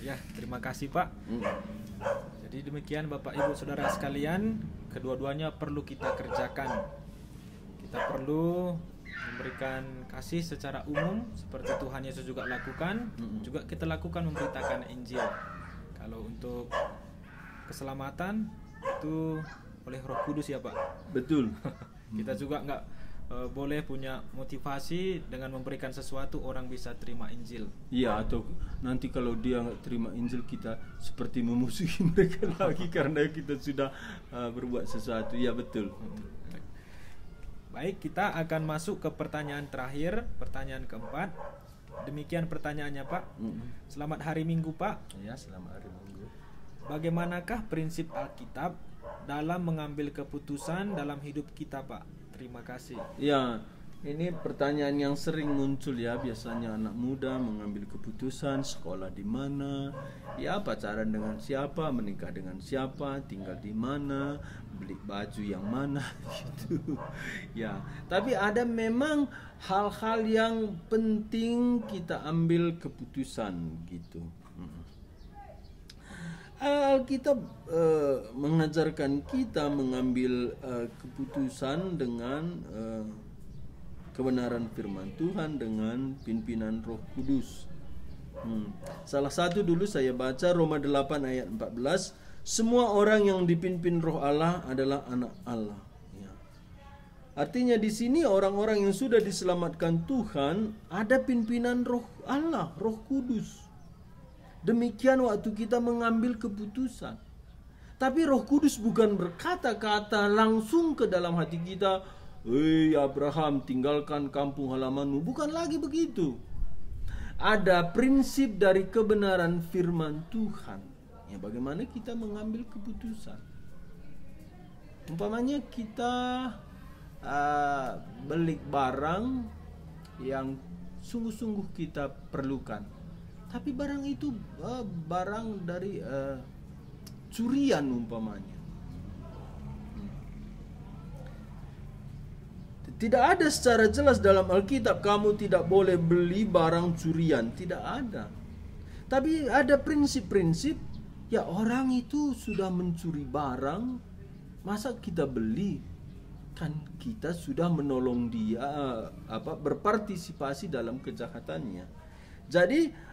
Ya, terima kasih Pak. Jadi demikian Bapak Ibu Saudara sekalian, kedua-duanya perlu kita kerjakan. Kita perlu memberikan kasih secara umum seperti Tuhan Yesus juga lakukan. Juga kita lakukan memberitakan Injil. Kalau untuk keselamatan itu oleh Roh Kudus ya Pak. Betul. Kita juga nggak boleh punya motivasi dengan memberikan sesuatu orang bisa terima Injil. Iya, atau nanti kalau dia nggak terima Injil, kita seperti memusuhi mereka lagi karena kita sudah berbuat sesuatu. Ya, betul. Baik, kita akan masuk ke pertanyaan terakhir, pertanyaan keempat. Demikian pertanyaannya Pak. Selamat hari Minggu Pak. Ya, selamat hari Minggu. Bagaimanakah prinsip Alkitab dalam mengambil keputusan dalam hidup kita Pak? Terima kasih. Ya, ini pertanyaan yang sering muncul ya. Biasanya anak muda mengambil keputusan sekolah di mana, ya pacaran dengan siapa, menikah dengan siapa, tinggal di mana, beli baju yang mana gitu. Ya, tapi ada memang hal-hal yang penting kita ambil keputusan gitu. Alkitab mengajarkan kita mengambil keputusan dengan kebenaran firman Tuhan dengan pimpinan Roh Kudus. Salah satu dulu saya baca Roma 8 ayat 14, semua orang yang dipimpin Roh Allah adalah anak Allah. Ya. Artinya di sini orang-orang yang sudah diselamatkan Tuhan ada pimpinan Roh Allah, Roh Kudus. Demikian waktu kita mengambil keputusan. Tapi Roh Kudus bukan berkata-kata langsung ke dalam hati kita, "Hei Abraham, tinggalkan kampung halamanmu." Bukan lagi begitu. Ada prinsip dari kebenaran firman Tuhan. Ya, bagaimana kita mengambil keputusan. Umpamanya kita beli barang yang sungguh-sungguh kita perlukan. Tapi barang itu barang dari curian umpamanya. Tidak ada secara jelas dalam Alkitab kamu tidak boleh beli barang curian. Tidak ada. Tapi ada prinsip-prinsip. Ya, orang itu sudah mencuri barang, masa kita beli? Kan kita sudah menolong dia berpartisipasi dalam kejahatannya. Jadi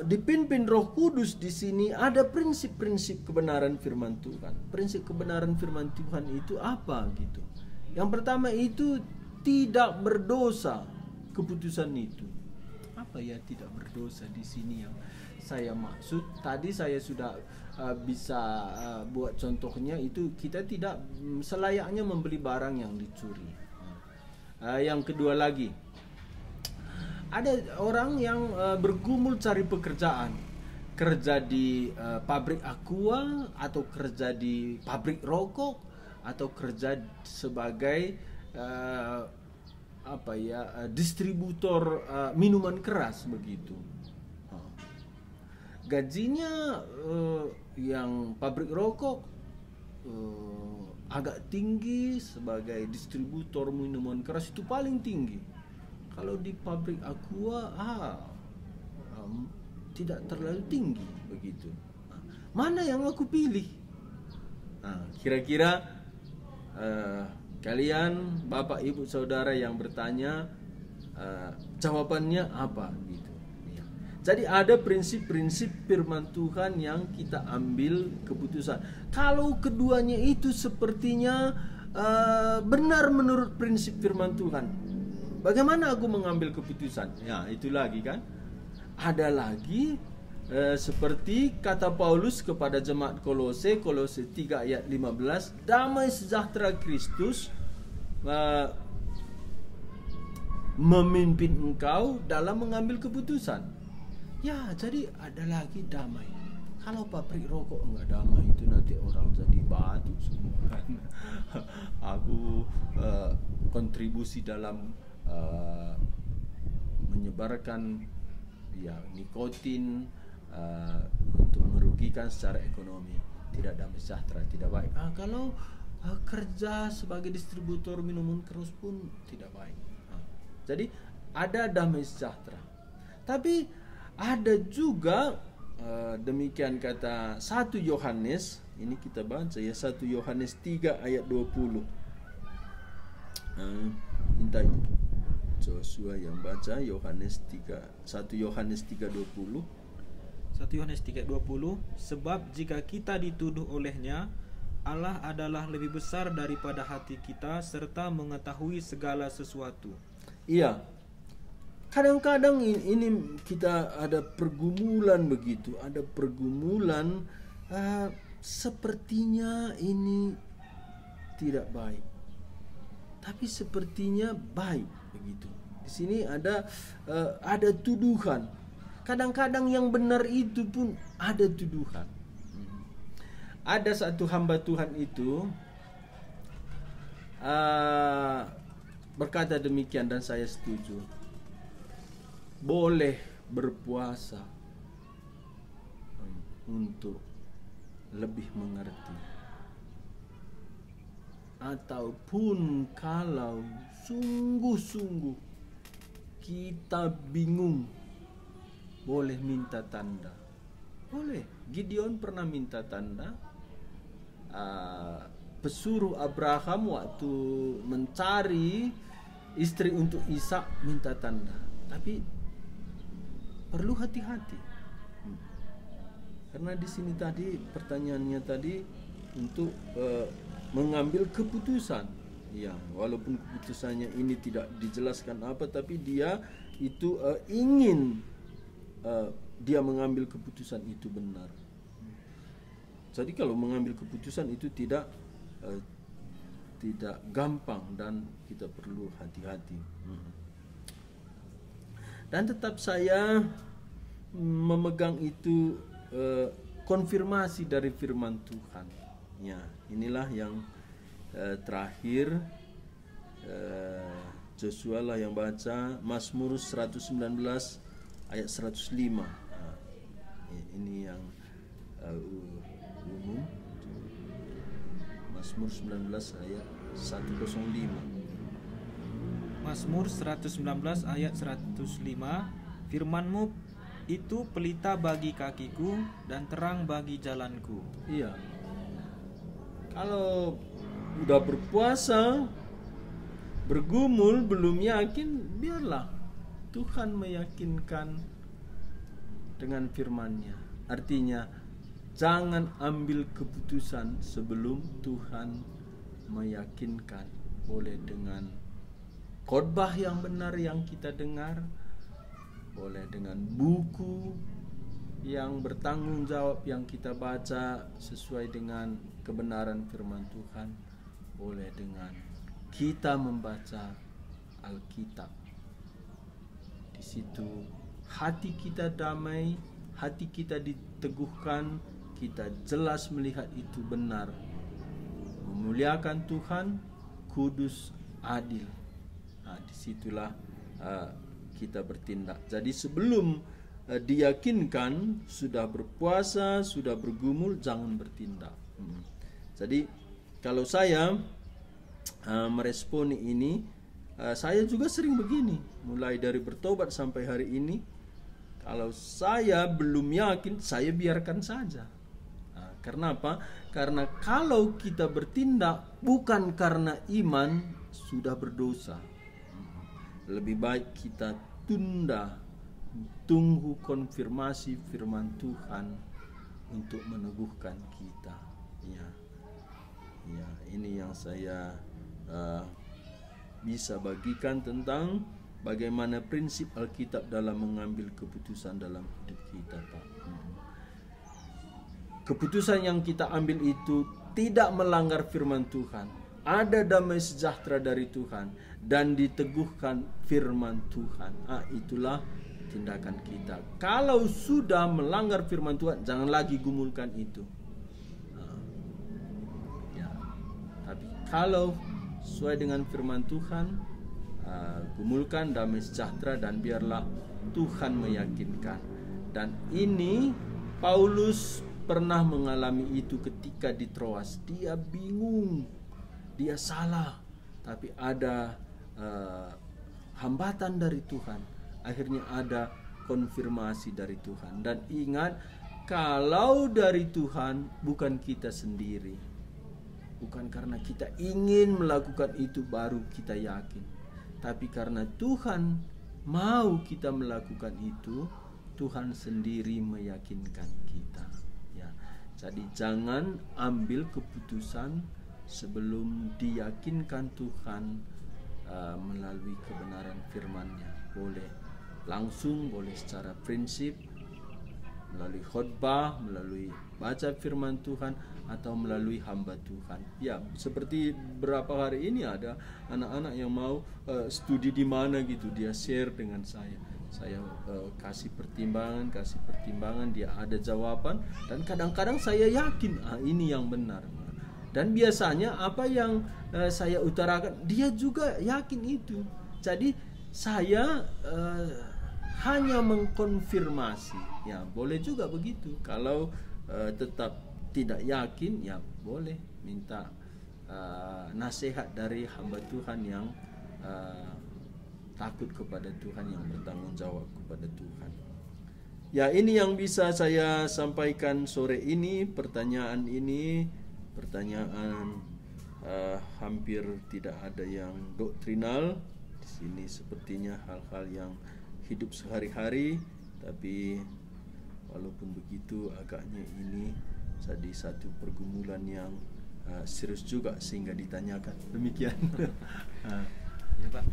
dipimpin Roh Kudus di sini ada prinsip-prinsip kebenaran firman Tuhan. Prinsip kebenaran firman Tuhan itu apa gitu? Yang pertama itu tidak berdosa keputusan itu. Apa ya tidak berdosa di sini yang saya maksud? Tadi saya sudah bisa buat contohnya, itu kita tidak selayaknya membeli barang yang dicuri. Yang kedua lagi, ada orang yang bergumul cari pekerjaan, kerja di pabrik aqua, atau kerja di pabrik rokok, atau kerja sebagai distributor minuman keras begitu. Gajinya yang pabrik rokok agak tinggi, sebagai distributor minuman keras itu paling tinggi. Kalau di pabrik aqua tidak terlalu tinggi begitu. Mana yang aku pilih? Kira-kira kalian Bapak Ibu Saudara yang bertanya, jawabannya apa gitu. Ya. Jadi ada prinsip-prinsip firman Tuhan yang kita ambil keputusan. Kalau keduanya itu sepertinya benar menurut prinsip firman Tuhan, bagaimana aku mengambil keputusan? Ya, itu lagi kan. Ada lagi seperti kata Paulus kepada jemaat Kolose 3 ayat 15, damai sejahtera Kristus memimpin engkau dalam mengambil keputusan. Ya, jadi ada lagi damai. Kalau pabrik rokok enggak damai, itu nanti orang jadi batu semua kan. Aku kontribusi dalam menyebarkan ya nikotin untuk merugikan secara ekonomi, tidak damai sejahtera, tidak baik. Kalau kerja sebagai distributor minuman keras pun tidak baik. Jadi ada damai sejahtera. Tapi ada juga demikian kata 1 Yohanes, ini kita baca ya, 1 Yohanes 3 ayat 20. Minta Joshua yang baca Yohanes 3, 1 Yohanes 3:20. 1 Yohanes 3:20, sebab jika kita dituduh olehnya, Allah adalah lebih besar daripada hati kita serta mengetahui segala sesuatu. Iya. Kadang-kadang ini kita ada pergumulan begitu, ada pergumulan sepertinya ini tidak baik, tapi sepertinya baik begitu. Di sini ada tuduhan. Kadang-kadang yang benar itu pun ada tuduhan. Ada satu hamba Tuhan itu berkata demikian dan saya setuju. Boleh berpuasa untuk lebih mengerti, ataupun kalau sungguh-sungguh kita bingung, boleh minta tanda. Boleh. Gideon pernah minta tanda. Pesuruh Abraham waktu mencari istri untuk Ishak minta tanda. Tapi perlu hati-hati. Karena di sini tadi pertanyaannya tadi untuk mengambil keputusan. Ya, walaupun keputusannya ini tidak dijelaskan apa, tapi dia itu ingin dia mengambil keputusan itu benar. Jadi kalau mengambil keputusan itu tidak gampang dan kita perlu hati-hati. Dan tetap saya memegang itu konfirmasi dari firman Tuhan. Ya, inilah yang terakhir Joshua lah yang baca Mazmur 119 ayat 105. Ini yang umum. Mazmur 19 ayat 105. Mazmur 119 ayat 105, firman-Mu itu pelita bagi kakiku dan terang bagi jalanku. Iya. Kalau udah berpuasa, bergumul, belum yakin, biarlah Tuhan meyakinkan dengan firman-Nya. Artinya, jangan ambil keputusan sebelum Tuhan meyakinkan. Boleh dengan khotbah yang benar yang kita dengar, boleh dengan buku yang bertanggung jawab yang kita baca sesuai dengan kebenaran firman Tuhan, boleh dengan kita membaca Alkitab. Di situ hati kita damai, hati kita diteguhkan, kita jelas melihat itu benar, memuliakan Tuhan, kudus, adil. Disitulah kita bertindak. Jadi sebelum diyakinkan, sudah berpuasa, sudah bergumul, jangan bertindak. Jadi kalau saya meresponi ini, saya juga sering begini, mulai dari bertobat sampai hari ini. Kalau saya belum yakin, saya biarkan saja. Karena apa? Karena kalau kita bertindak bukan karena iman, sudah berdosa. Lebih baik kita tunggu konfirmasi firman Tuhan untuk meneguhkan kita. Ya, ini yang saya bisa bagikan tentang bagaimana prinsip Alkitab dalam mengambil keputusan dalam hidup kita, Pak. Keputusan yang kita ambil itu tidak melanggar firman Tuhan, ada damai sejahtera dari Tuhan, dan diteguhkan firman Tuhan. Itulah tindakan kita. Kalau sudah melanggar firman Tuhan, jangan lagi gumulkan itu. Ya. Tapi kalau sesuai dengan firman Tuhan, gumulkan damai sejahtera, dan biarlah Tuhan meyakinkan. Dan ini Paulus pernah mengalami itu ketika di Troas. Dia bingung, dia salah, tapi ada hambatan dari Tuhan. Akhirnya ada konfirmasi dari Tuhan. Dan ingat, kalau dari Tuhan, bukan kita sendiri. Bukan karena kita ingin melakukan itu baru kita yakin, tapi karena Tuhan mau kita melakukan itu, Tuhan sendiri meyakinkan kita. Ya, jadi jangan ambil keputusan sebelum diyakinkan Tuhan melalui kebenaran firman-Nya. Boleh langsung, boleh secara prinsip, melalui khotbah, melalui baca firman Tuhan, atau melalui hamba Tuhan. Ya, seperti beberapa hari ini ada anak-anak yang mau studi di mana gitu, dia share dengan saya. Saya kasih pertimbangan, dia ada jawaban, dan kadang-kadang saya yakin ini yang benar. Dan biasanya apa yang saya utarakan, dia juga yakin itu. Jadi saya hanya mengkonfirmasi. Ya, boleh juga begitu. Kalau tetap tidak yakin, ya boleh minta nasihat dari hamba Tuhan yang takut kepada Tuhan, yang bertanggung jawab kepada Tuhan. Ya, ini yang bisa saya sampaikan sore ini. Pertanyaan hampir tidak ada yang doktrinal. Di sini sepertinya hal-hal yang hidup sehari-hari, tapi walaupun begitu agaknya ini jadi satu pergumulan yang serius juga sehingga ditanyakan. Demikian. Ya, Pak.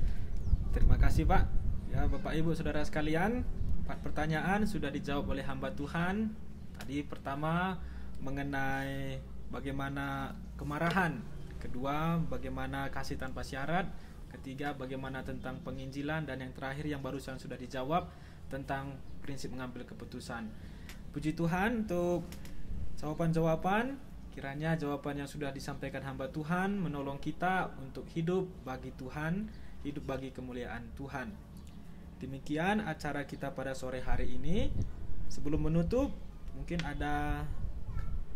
Terima kasih, Pak. Ya, Bapak Ibu Saudara sekalian, 4 pertanyaan sudah dijawab oleh hamba Tuhan. Tadi pertama mengenai bagaimana kemarahan, kedua bagaimana kasih tanpa syarat, ketiga bagaimana tentang penginjilan, dan yang terakhir yang barusan sudah dijawab tentang prinsip mengambil keputusan. Puji Tuhan untuk jawaban-jawaban. Kiranya jawaban yang sudah disampaikan hamba Tuhan menolong kita untuk hidup bagi Tuhan, hidup bagi kemuliaan Tuhan. Demikian acara kita pada sore hari ini. Sebelum menutup, mungkin ada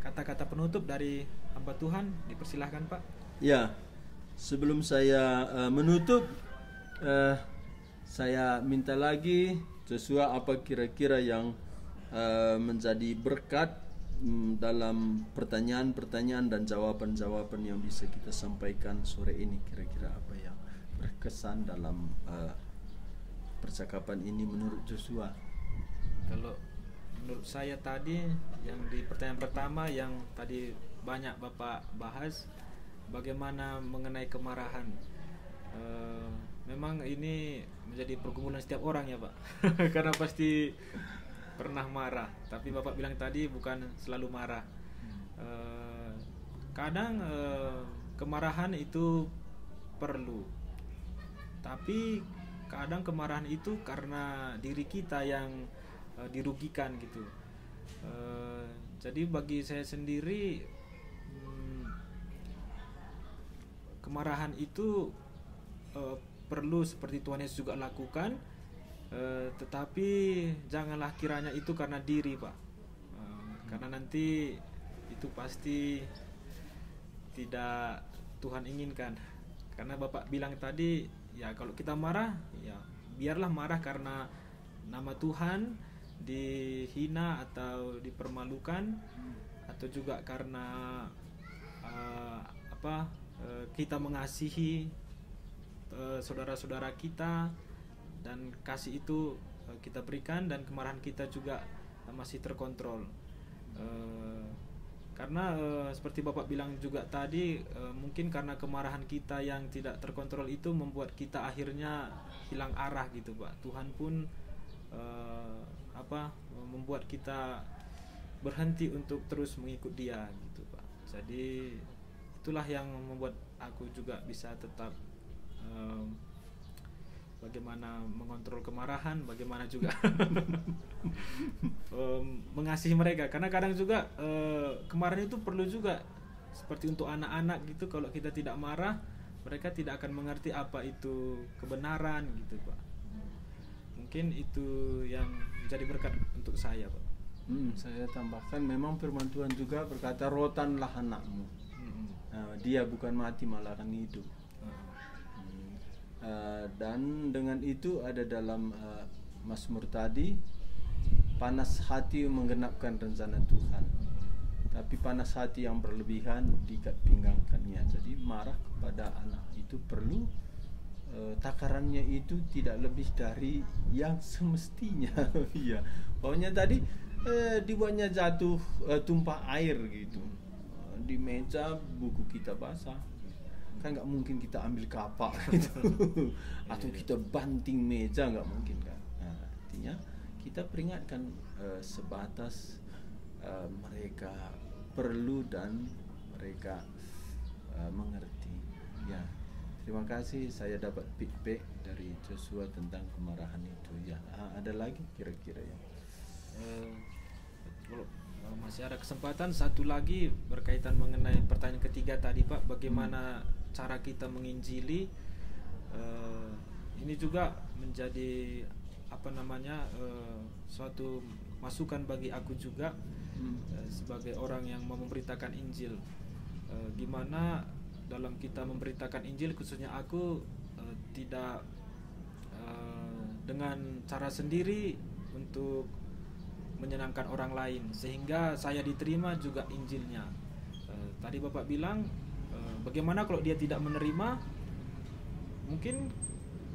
kata-kata penutup dari hamba Tuhan. Dipersilahkan, Pak. Ya, sebelum saya menutup, saya minta lagi, Joshua, apa kira-kira yang menjadi berkat dalam pertanyaan-pertanyaan dan jawaban-jawaban yang bisa kita sampaikan sore ini. Kira-kira apa yang berkesan dalam percakapan ini menurut Joshua? Kalau menurut saya tadi, yang di pertanyaan pertama yang tadi banyak Bapak bahas, bagaimana mengenai kemarahan. Memang ini menjadi pergumulan setiap orang ya, Pak. Karena pasti pernah marah. Tapi Bapak bilang tadi bukan selalu marah. Kadang kemarahan itu perlu. Tapi kadang kemarahan itu karena diri kita yang dirugikan gitu. Jadi bagi saya sendiri, kemarahan itu perlu seperti Tuhan Yesus juga lakukan, tetapi janganlah kiranya itu karena diri, Pak. Karena nanti itu pasti tidak Tuhan inginkan. Karena Bapak bilang tadi, ya kalau kita marah, ya biarlah marah karena nama Tuhan dihina atau dipermalukan, atau juga karena kita mengasihi saudara-saudara kita, dan kasih itu kita berikan, dan kemarahan kita juga masih terkontrol. Karena seperti Bapak bilang juga tadi, mungkin karena kemarahan kita yang tidak terkontrol itu membuat kita akhirnya hilang arah gitu, Pak. Tuhan pun membuat kita berhenti untuk terus mengikut Dia gitu, Pak. Jadi itulah yang membuat aku juga bisa tetap bagaimana mengontrol kemarahan, bagaimana juga mengasihi mereka. Karena kadang juga kemarahan itu perlu juga, seperti untuk anak-anak gitu. Kalau kita tidak marah, mereka tidak akan mengerti apa itu kebenaran gitu, Pak. Mungkin itu yang menjadi berkat untuk saya, Pak. Saya tambahkan, memang firman Tuhan juga berkata, rotanlah anakmu. Dia bukan mati, malah akan hidup. Dan dengan itu ada dalam Mazmur tadi, panas hati menggenapkan rencana Tuhan, tapi panas hati yang berlebihan diikat pinggangkannya. Jadi marah kepada anak itu perlu takarannya itu tidak lebih dari yang semestinya. Iya, pokoknya tadi dibuatnya jatuh tumpah air gitu di meja, buku kita basah, kan nggak mungkin kita ambil kapak gitu. Atau kita banting meja, nggak mungkin kan. Nah, artinya kita peringatkan sebatas mereka perlu dan mereka mengerti. Ya, terima kasih, saya dapat feedback dari Joshua tentang kemarahan itu. Ya, ada lagi kira-kira ya? Kalau masih ada kesempatan, satu lagi berkaitan mengenai pertanyaan ketiga tadi, Pak, bagaimana cara kita menginjili. Ini juga menjadi suatu masukan bagi aku juga, sebagai orang yang mau memberitakan Injil. Gimana dalam kita memberitakan Injil, khususnya aku tidak dengan cara sendiri untuk menyenangkan orang lain sehingga saya diterima juga Injilnya. Tadi Bapak bilang, bagaimana kalau dia tidak menerima, mungkin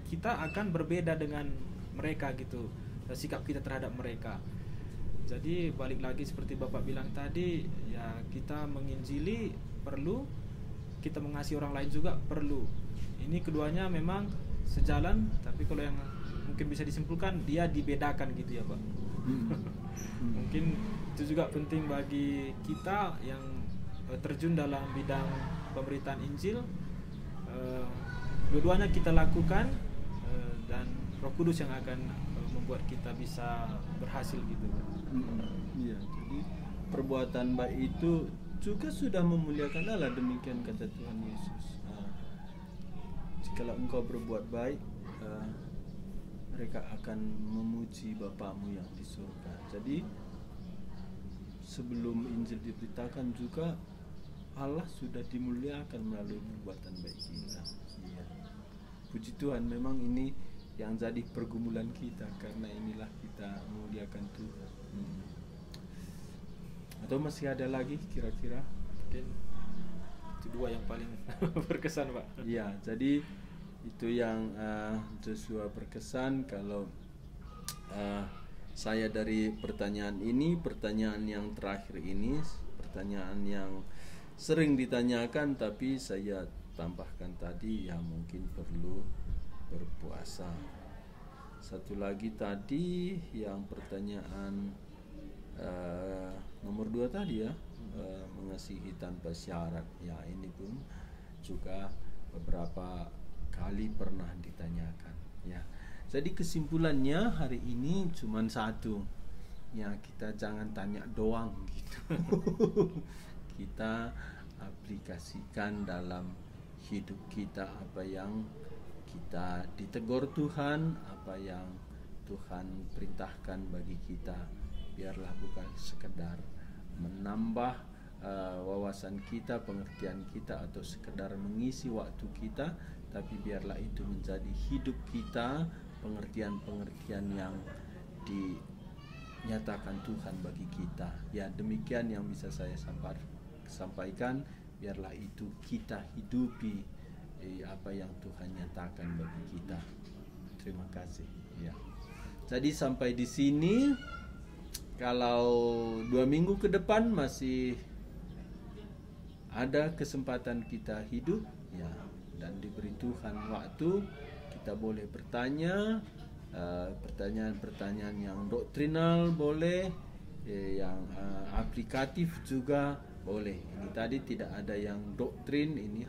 kita akan berbeda dengan mereka gitu, sikap kita terhadap mereka. Jadi balik lagi seperti Bapak bilang tadi, ya kita menginjili perlu, kita mengasihi orang lain juga perlu. Ini keduanya memang sejalan, tapi kalau yang mungkin bisa disimpulkan, dia dibedakan gitu ya, Pak. Mungkin itu juga penting bagi kita yang terjun dalam bidang pemberitaan Injil. Dua-duanya kita lakukan, dan Roh Kudus yang akan membuat kita bisa berhasil gitu. Iya, jadi perbuatan baik itu juga sudah memuliakan Allah, demikian kata Tuhan Yesus. Jikalau engkau berbuat baik, mereka akan memuji Bapamu yang di surga. Jadi sebelum Injil diberitakan juga, Allah sudah dimuliakan melalui perbuatan baik kita. Iya. Puji Tuhan, memang ini yang jadi pergumulan kita, karena inilah kita memuliakan Tuhan. Atau masih ada lagi kira-kira? Mungkin itu dua yang paling berkesan, Pak. Iya, jadi itu yang Joshua berkesan. Kalau saya dari pertanyaan ini, pertanyaan yang terakhir ini, pertanyaan yang sering ditanyakan, tapi saya tambahkan tadi, ya mungkin perlu berpuasa. Satu lagi tadi yang pertanyaan nomor 2 tadi ya, mengasihi tanpa syarat. Ya, ini pun juga beberapa kali pernah ditanyakan ya. Jadi kesimpulannya hari ini cuma satu ya, kita jangan tanya doang gitu. Kita aplikasikan dalam hidup kita apa yang kita ditegur Tuhan, apa yang Tuhan perintahkan bagi kita. Biarlah bukan sekedar menambah wawasan kita, pengertian kita, atau sekedar mengisi waktu kita, tapi biarlah itu menjadi hidup kita, pengertian-pengertian yang dinyatakan Tuhan bagi kita. Ya, demikian yang bisa saya sampaikan. Biarlah itu kita hidupi apa yang Tuhan nyatakan bagi kita. Terima kasih. Ya. Jadi sampai di sini. Kalau 2 minggu ke depan masih ada kesempatan kita hidup ya, dan diberi Tuhan waktu, kita boleh bertanya pertanyaan-pertanyaan yang doktrinal boleh, yang aplikatif juga boleh. Ini tadi tidak ada yang doktrin, ini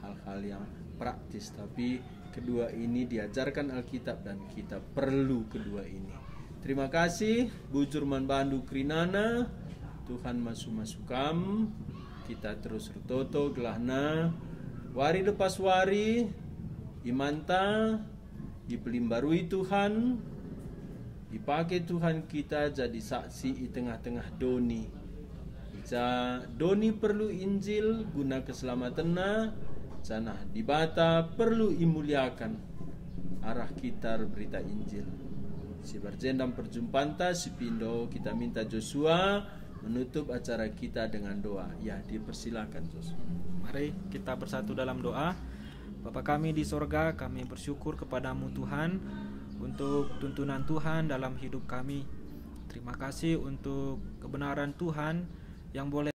hal-hal yang praktis, tapi kedua ini diajarkan Alkitab dan kita perlu kedua ini. Terima kasih Bujurman Bandu Krinana, Tuhan masuk-masukam, kita terus rutoto gelahna, wari lepas wari, imanta, dipelimbarui Tuhan, dipakai Tuhan kita jadi saksi di tengah-tengah doni. Doni perlu Injil guna keselamatanna, canah dibata perlu imuliakan arah kita berita Injil. Si berjendam perjumpaan ta si pindo, kita minta Joshua menutup acara kita dengan doa. Ya, dipersilakan Joshua. Mari kita bersatu dalam doa. Bapa kami di sorga, kami bersyukur kepadamu Tuhan untuk tuntunan Tuhan dalam hidup kami. Terima kasih untuk kebenaran Tuhan yang boleh